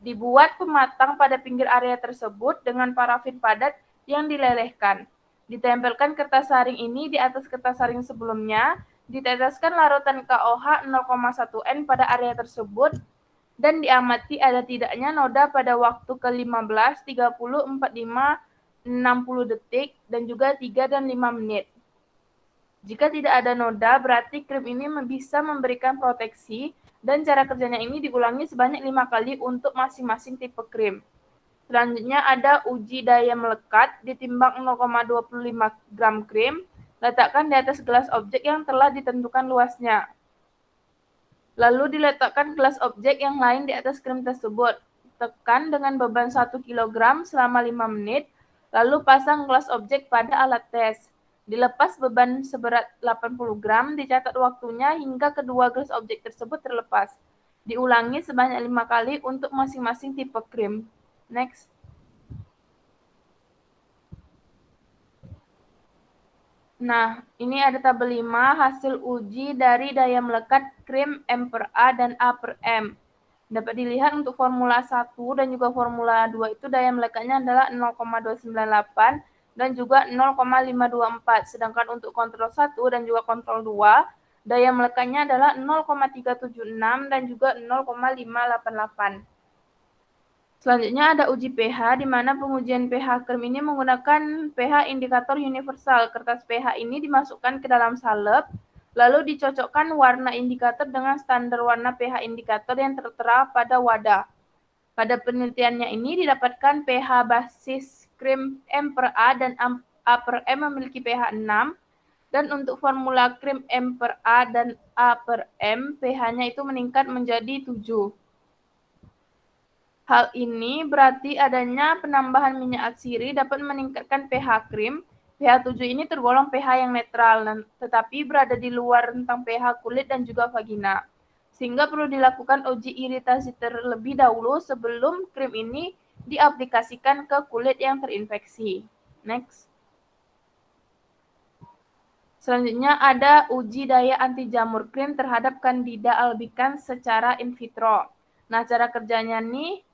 Dibuat pematang pada pinggir area tersebut dengan parafin padat yang dilelehkan. Ditempelkan kertas saring ini di atas kertas saring sebelumnya, diteteskan larutan KOH 0,1 N pada area tersebut, dan diamati ada tidaknya noda pada waktu ke-15, 30, 45, 60 detik, dan juga 3 dan 5 menit. Jika tidak ada noda, berarti krim ini bisa memberikan proteksi, dan cara kerjanya ini diulangi sebanyak 5 kali untuk masing-masing tipe krim. Selanjutnya ada uji daya melekat, ditimbang 0,25 gram krim, letakkan di atas gelas objek yang telah ditentukan luasnya. Lalu diletakkan gelas objek yang lain di atas krim tersebut. Tekan dengan beban 1 kg selama 5 menit, lalu pasang gelas objek pada alat tes. Dilepas beban seberat 80 gram, dicatat waktunya hingga kedua gelas objek tersebut terlepas. Diulangi sebanyak 5 kali untuk masing-masing tipe krim. Next. Nah, ini ada tabel 5 hasil uji dari daya melekat krim M/A dan A/M. Dapat dilihat untuk formula 1 dan juga formula 2 itu daya melekatnya adalah 0,298 dan juga 0,524. Sedangkan untuk kontrol 1 dan juga kontrol 2, daya melekatnya adalah 0,376 dan juga 0,588. Selanjutnya ada uji pH, di mana pengujian pH krim ini menggunakan pH indikator universal. Kertas pH ini dimasukkan ke dalam salep, lalu dicocokkan warna indikator dengan standar warna pH indikator yang tertera pada wadah. Pada penelitiannya ini didapatkan pH basis krim M/A dan A/M memiliki pH 6, dan untuk formula krim M/A dan A/M pH-nya itu meningkat menjadi 7. Hal ini berarti adanya penambahan minyak atsiri dapat meningkatkan pH krim. pH 7 ini tergolong pH yang netral, tetapi berada di luar rentang pH kulit dan juga vagina. Sehingga perlu dilakukan uji iritasi terlebih dahulu sebelum krim ini diaplikasikan ke kulit yang terinfeksi. Next. Selanjutnya ada uji daya anti jamur krim terhadap Candida albicans secara in vitro. Nah, cara kerjanya nih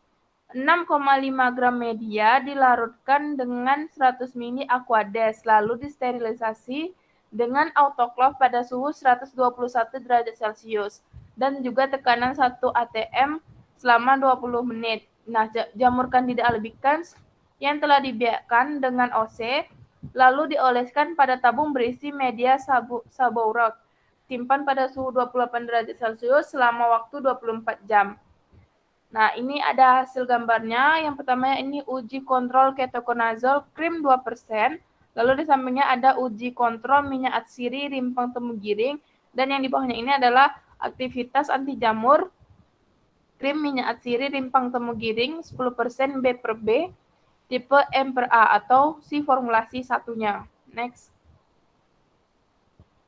6,5 gram media dilarutkan dengan 100 ml Aquades, lalu disterilisasi dengan autoklaf pada suhu 121 derajat Celcius dan juga tekanan 1 atm selama 20 menit. Nah, jamur Candida albicans yang telah dibiarkan dengan OC lalu dioleskan pada tabung berisi media sabourac. Simpan pada suhu 28 derajat Celcius selama waktu 24 jam. Nah, ini ada hasil gambarnya. Yang pertama ini uji kontrol ketoconazole krim 2%. Lalu di sampingnya ada uji kontrol minyak atsiri rimpang temu giring. Dan yang di bawahnya ini adalah aktivitas anti jamur krim minyak atsiri rimpang temu giring 10% B/B tipe M/A atau si formulasi satunya. Next.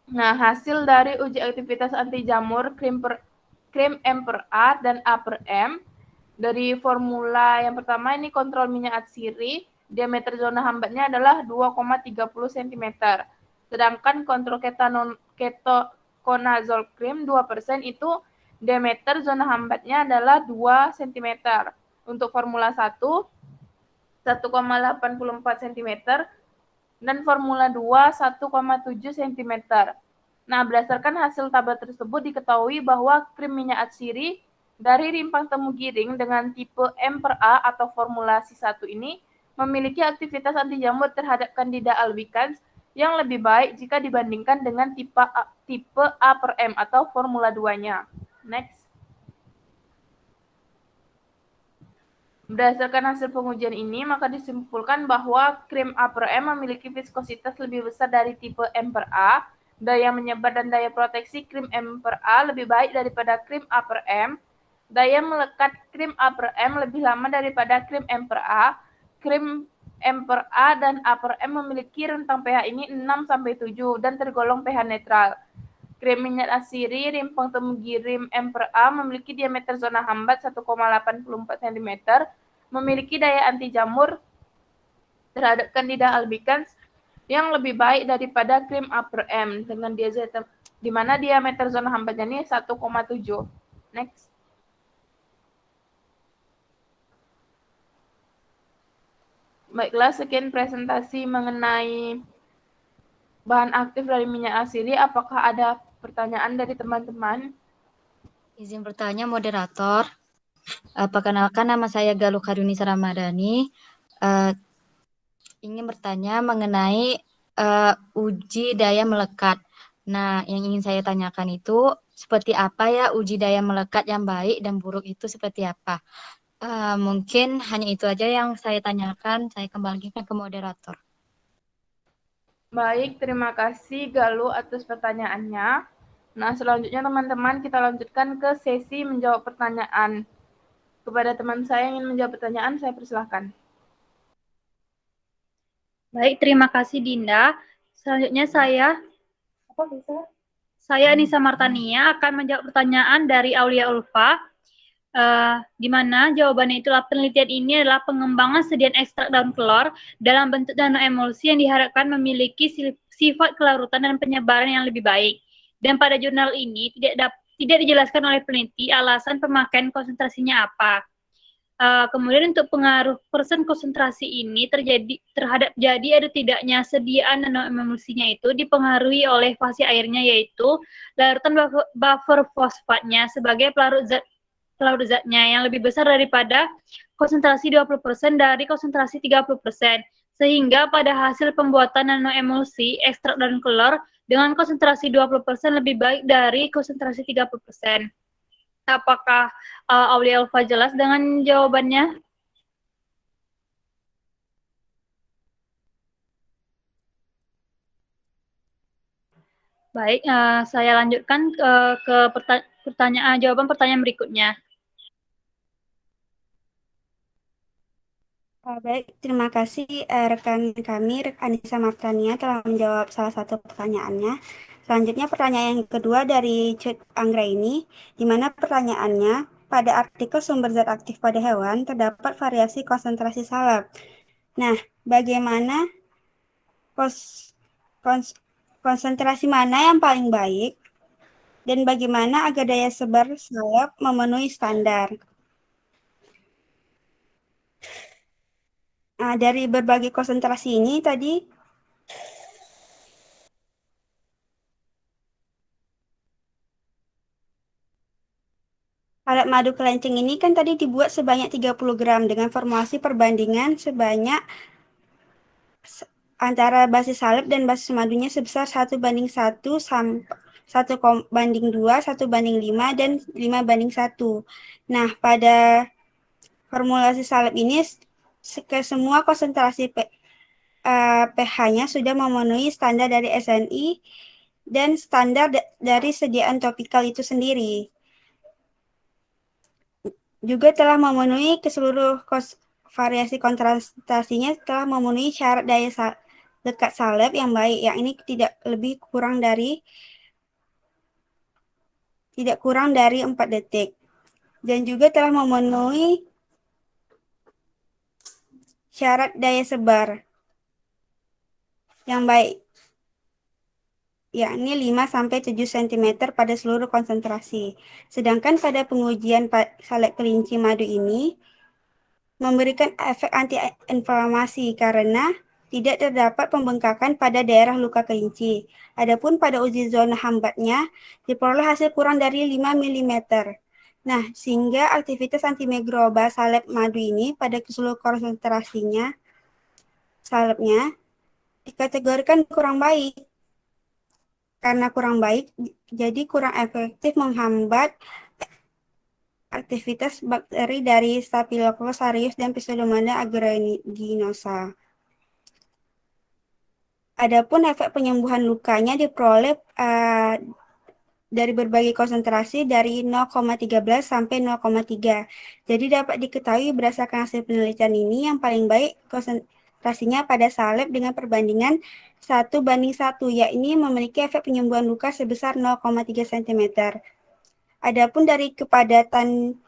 Nah, hasil dari uji aktivitas anti jamur krim M/A dan A/M dari formula yang pertama ini kontrol minyak atsiri, diameter zona hambatnya adalah 2,30 cm. Sedangkan kontrol ketoconazole krim 2% itu diameter zona hambatnya adalah 2 cm. Untuk formula 1, 1,84 cm, dan formula 2, 1,7 cm. Nah, berdasarkan hasil tabel tersebut diketahui bahwa krim minyak atsiri dari rimpang temu giring dengan tipe M/A atau formulasi 1 ini memiliki aktivitas anti jamur terhadap Candida albicans yang lebih baik jika dibandingkan dengan tipe A/M atau formula 2-nya. Next. Berdasarkan hasil pengujian ini, maka disimpulkan bahwa krim A/M memiliki viskositas lebih besar dari tipe M/A daya menyebar dan daya proteksi krim M per A lebih baik daripada krim A per M, daya melekat krim A per M lebih lama daripada krim M per A, krim M per A dan A per M memiliki rentang pH ini 6-7 dan tergolong pH netral. Krim minyak asiri rimpang temugirim M per A memiliki diameter zona hambat 1,84 cm, memiliki daya anti jamur terhadap Candida albicans yang lebih baik daripada krim A per M dengan di mana diameter zona hambatnya ini 1,7. Next. Baiklah, sekian presentasi mengenai bahan aktif dari minyak asiri. Apakah ada pertanyaan dari teman-teman? Izin bertanya, moderator. Perkenalkan, nama saya Galuh Karunisa Ramadhani. Ingin bertanya mengenai uji daya melekat. Nah, yang ingin saya tanyakan itu seperti apa ya uji daya melekat yang baik dan buruk itu seperti apa? Mungkin hanya itu aja yang saya tanyakan. Saya kembalikan ke moderator. Baik, terima kasih Galuh atas pertanyaannya. Nah, selanjutnya teman-teman kita lanjutkan ke sesi menjawab pertanyaan. Kepada teman saya yang ingin menjawab pertanyaan, saya persilahkan. Baik, terima kasih Dinda. Selanjutnya saya Anissa Martania akan menjawab pertanyaan dari Aulia Ulfa. Di mana jawabannya itulah penelitian ini adalah pengembangan sediaan ekstrak daun kelor dalam bentuk nanoemulsi yang diharapkan memiliki sifat kelarutan dan penyebaran yang lebih baik. Dan pada jurnal ini tidak dijelaskan oleh peneliti alasan pemakaian konsentrasinya apa. Kemudian untuk pengaruh persen konsentrasi ini terhadap jadi atau tidaknya sediaan nanoemulsinya itu dipengaruhi oleh fase airnya, yaitu larutan buffer fosfatnya sebagai pelarut zatnya yang lebih besar daripada konsentrasi 20% dari konsentrasi 30%. Sehingga pada hasil pembuatan nanoemulsi ekstrak daun kelor dengan konsentrasi 20% lebih baik dari konsentrasi 30%. Apakah Aulia Ulfa jelas dengan jawabannya? Baik, saya lanjutkan ke jawaban pertanyaan berikutnya. Baik, terima kasih rekan kami, Anissa Martania telah menjawab salah satu pertanyaannya. Selanjutnya pertanyaan yang kedua dari Cut Anggraini, di mana pertanyaannya, pada artikel sumber zat aktif pada hewan terdapat variasi konsentrasi salep. Nah, bagaimana konsentrasi mana yang paling baik dan bagaimana agar daya sebar salep memenuhi standar? Nah, dari berbagai konsentrasi ini tadi salep madu kelenceng ini kan tadi dibuat sebanyak 30 gram dengan formulasi perbandingan sebanyak antara basis salep dan basis madunya sebesar 1:1 sampai 1:2, 1:5, dan 5:1. Nah, pada formulasi salep ini ke semua konsentrasi pH-nya sudah memenuhi standar dari SNI dan standar dari sediaan topikal itu sendiri. Juga telah memenuhi keseluruh variasi konsentrasinya telah memenuhi syarat daya lekat salep yang baik, yang ini tidak kurang dari 4 detik. Dan juga telah memenuhi syarat daya sebar yang baik, yakni 5-7 cm pada seluruh konsentrasi. Sedangkan pada pengujian salep kelinci madu ini memberikan efek anti-inflamasi karena tidak terdapat pembengkakan pada daerah luka kelinci. Adapun pada uji zona hambatnya diperoleh hasil kurang dari 5 mm. Nah, sehingga aktivitas antimikroba salep madu ini pada seluruh konsentrasinya salepnya dikategorikan kurang baik. Karena kurang baik, jadi kurang efektif menghambat aktivitas bakteri dari Staphylococcus aureus dan Pseudomonas aeruginosa. Adapun efek penyembuhan lukanya diperoleh dari berbagai konsentrasi dari 0,13 sampai 0,3. Jadi dapat diketahui berdasarkan hasil penelitian ini yang paling baik konsentrasinya pada salep dengan perbandingan 1:1, yakni memiliki efek penyembuhan luka sebesar 0,3 cm. Adapun dari kepadatan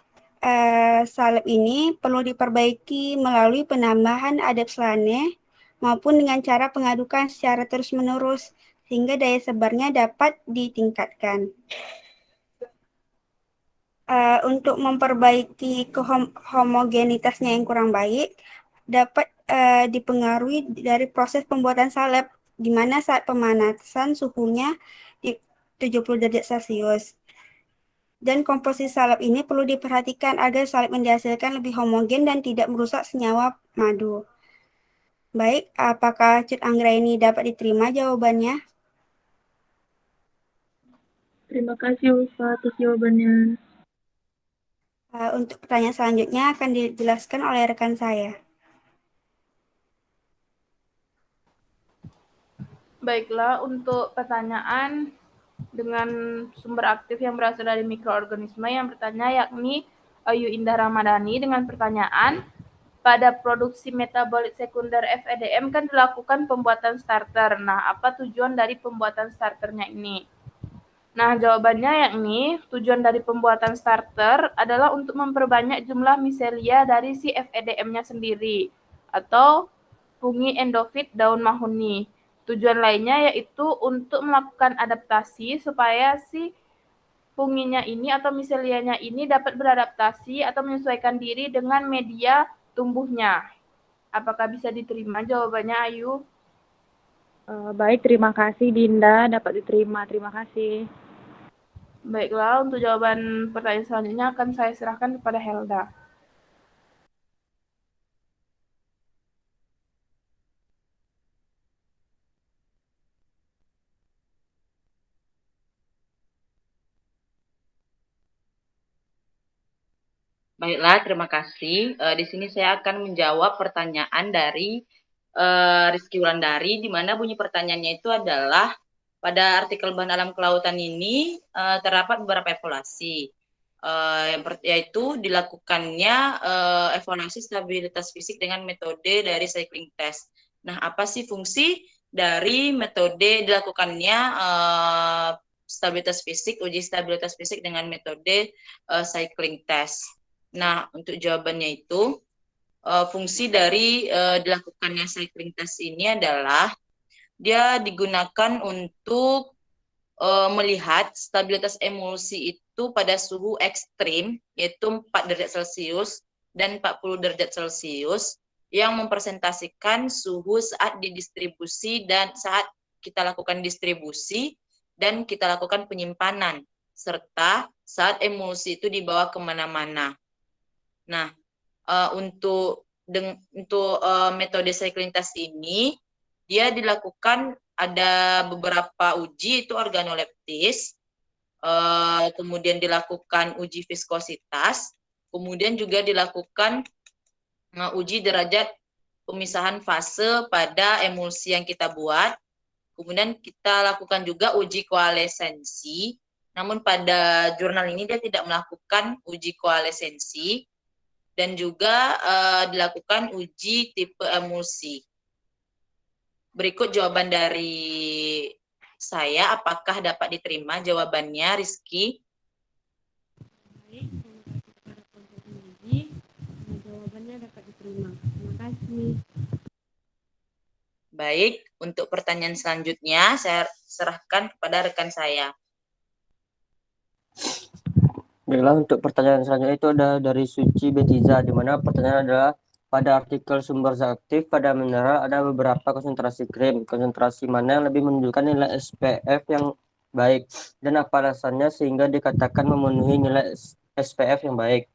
salep ini perlu diperbaiki melalui penambahan adap selane maupun dengan cara pengadukan secara terus-menerus sehingga daya sebarnya dapat ditingkatkan. Untuk memperbaiki homogenitasnya yang kurang baik, dapat dipengaruhi dari proses pembuatan salep, di mana saat pemanasan suhunya di 70 derajat Celcius. Dan komposisi salep ini perlu diperhatikan agar salep yang dihasilkan lebih homogen dan tidak merusak senyawa madu. Baik, apakah Cut Anggraini dapat diterima jawabannya? Terima kasih Ulfa atas jawabannya. Untuk pertanyaan selanjutnya akan dijelaskan oleh rekan saya. Baiklah, untuk pertanyaan dengan sumber aktif yang berasal dari mikroorganisme yang bertanya yakni Ayu Indah Ramadhani dengan pertanyaan, pada produksi metabolit sekunder FEDM kan dilakukan pembuatan starter. Nah, apa tujuan dari pembuatan starternya ini? Nah, jawabannya yakni tujuan dari pembuatan starter adalah untuk memperbanyak jumlah miselia dari si FEDM-nya sendiri atau fungi endofit daun mahoni. Tujuan lainnya yaitu untuk melakukan adaptasi supaya si funginya ini atau miselianya ini dapat beradaptasi atau menyesuaikan diri dengan media tumbuhnya. Apakah bisa diterima jawabannya, Ayu? Baik, terima kasih Dinda, dapat diterima. Terima kasih. Baiklah, untuk jawaban pertanyaan selanjutnya akan saya serahkan kepada Helda. Baiklah, terima kasih. Di sini saya akan menjawab pertanyaan dari Rizky Wulandari, di mana bunyi pertanyaannya itu adalah pada artikel bahan alam kelautan ini terdapat beberapa evaluasi, yaitu dilakukannya evaluasi stabilitas fisik dengan metode dari cycling test. Nah, apa sih fungsi dari metode dilakukannya stabilitas fisik, uji stabilitas fisik dengan metode cycling test? Nah, untuk jawabannya itu, fungsi dari dilakukannya cycling test ini adalah dia digunakan untuk melihat stabilitas emulsi itu pada suhu ekstrim, yaitu 4 derajat Celcius dan 40 derajat Celcius, yang mempresentasikan suhu saat didistribusi dan saat kita lakukan distribusi dan kita lakukan penyimpanan, serta saat emulsi itu dibawa kemana-mana. Nah, untuk metode cycling test ini, dia dilakukan ada beberapa uji, itu organoleptis, kemudian dilakukan uji viskositas, kemudian juga dilakukan uji derajat pemisahan fase pada emulsi yang kita buat, kemudian kita lakukan juga uji koalesensi, namun pada jurnal ini dia tidak melakukan uji koalesensi, dan juga dilakukan uji tipe emulsi. Berikut jawaban dari saya, apakah dapat diterima jawabannya, Rizky? Baik, jawabannya dapat diterima. Terima kasih. Baik, untuk pertanyaan selanjutnya saya serahkan kepada rekan saya. Baiklah, untuk pertanyaan selanjutnya itu ada dari Suci Betiza, di mana pertanyaan adalah pada artikel sumber zat aktif pada mineral ada beberapa konsentrasi krim. Konsentrasi mana yang lebih menunjukkan nilai SPF yang baik dan apa alasannya sehingga dikatakan memenuhi nilai SPF yang baik?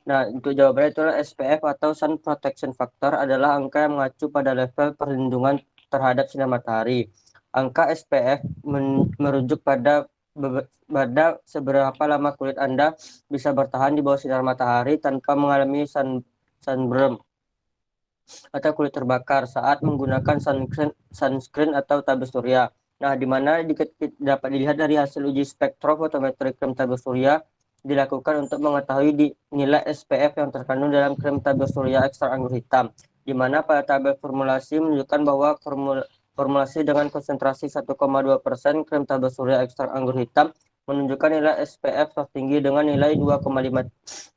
Nah, untuk jawabannya itulah SPF atau Sun Protection Factor adalah angka yang mengacu pada level perlindungan terhadap sinar matahari. Angka SPF merujuk pada seberapa lama kulit Anda bisa bertahan di bawah sinar matahari tanpa mengalami sunburn. atau kulit terbakar saat menggunakan sunscreen atau tabir surya. Nah, di mana dapat dilihat dari hasil uji spektrofotometri krim tabir surya dilakukan untuk mengetahui nilai SPF yang terkandung dalam krim tabir surya ekstrak anggur hitam, di mana pada tabel formulasi menunjukkan bahwa formulasi dengan konsentrasi 1,2% krim tabir surya ekstrak anggur hitam menunjukkan nilai SPF tertinggi dengan nilai 2,53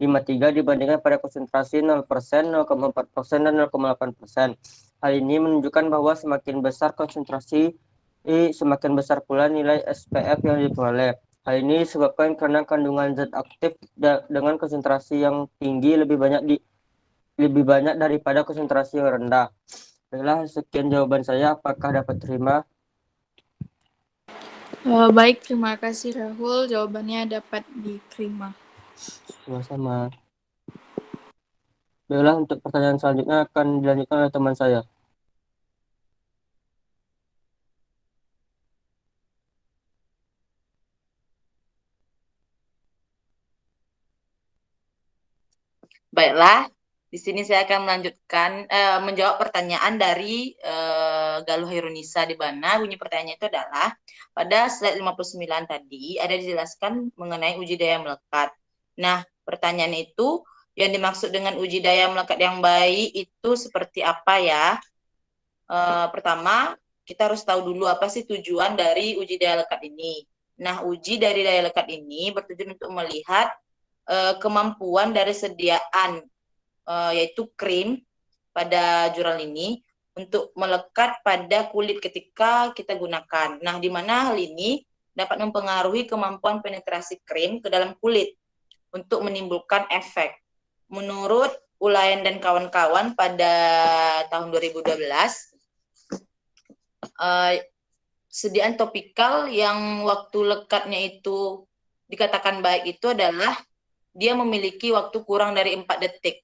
dibandingkan pada konsentrasi 0%, 0,4%, dan 0,8%. Hal ini menunjukkan bahwa semakin besar konsentrasi, semakin besar pula nilai SPF yang diperoleh. Hal ini disebabkan karena kandungan zat aktif dengan konsentrasi yang tinggi lebih banyak daripada konsentrasi yang rendah. Baiklah, sekian jawaban saya. Apakah dapat terima? Baik, terima kasih Rahul. Jawabannya dapat diterima. Sama-sama. Baiklah, untuk pertanyaan selanjutnya akan dilanjutkan oleh teman saya. Baiklah, di sini saya akan melanjutkan menjawab pertanyaan dari Galuh Hairunisa, di mana bunyi pertanyaannya itu adalah pada slide 59 tadi ada dijelaskan mengenai uji daya melekat. Nah, pertanyaan itu yang dimaksud dengan uji daya melekat yang baik itu seperti apa ya? Pertama, kita harus tahu dulu apa sih tujuan dari uji daya lekat ini. Nah, uji dari daya lekat ini bertujuan untuk melihat kemampuan dari sediaan yaitu krim pada jurnal ini untuk melekat pada kulit ketika kita gunakan. Nah, di mana hal ini dapat mempengaruhi kemampuan penetrasi krim ke dalam kulit untuk menimbulkan efek. Menurut Ulayan dan kawan-kawan pada tahun 2012, sediaan topikal yang waktu lekatnya itu dikatakan baik itu adalah dia memiliki waktu kurang dari 4 detik.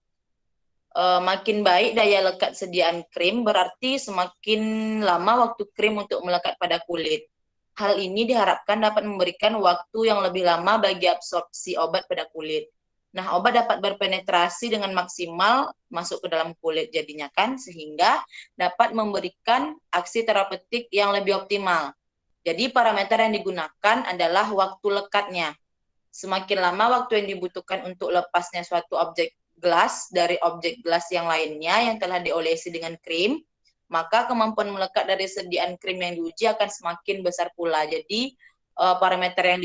Makin baik daya lekat sediaan krim, berarti semakin lama waktu krim untuk melekat pada kulit. Hal ini diharapkan dapat memberikan waktu yang lebih lama bagi absorpsi obat pada kulit. Nah, obat dapat berpenetrasi dengan maksimal masuk ke dalam kulit jadinya kan, sehingga dapat memberikan aksi terapeutik yang lebih optimal. Jadi parameter yang digunakan adalah waktu lekatnya. Semakin lama waktu yang dibutuhkan untuk lepasnya suatu objek gelas dari objek gelas yang lainnya yang telah diolesi dengan krim, maka kemampuan melekat dari sediaan krim yang diuji akan semakin besar pula. Jadi parameter yang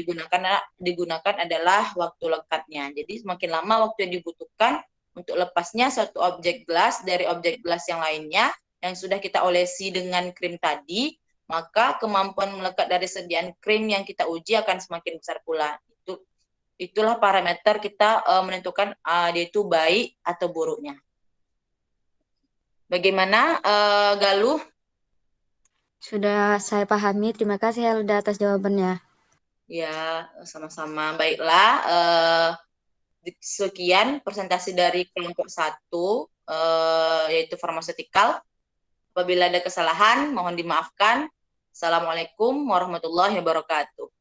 digunakan adalah waktu lekatnya. Jadi semakin lama waktu yang dibutuhkan untuk lepasnya suatu objek gelas dari objek gelas yang lainnya yang sudah kita olesi dengan krim tadi, maka kemampuan melekat dari sediaan krim yang kita uji akan semakin besar pula. Itulah parameter kita menentukan dia itu baik atau buruknya. Bagaimana, Galuh? Sudah saya pahami. Terima kasih Helda atas jawabannya. Ya, sama-sama. Baiklah, sekian presentasi dari kelompok 1, yaitu farmaseutikal. Apabila ada kesalahan, mohon dimaafkan. Assalamualaikum warahmatullahi wabarakatuh.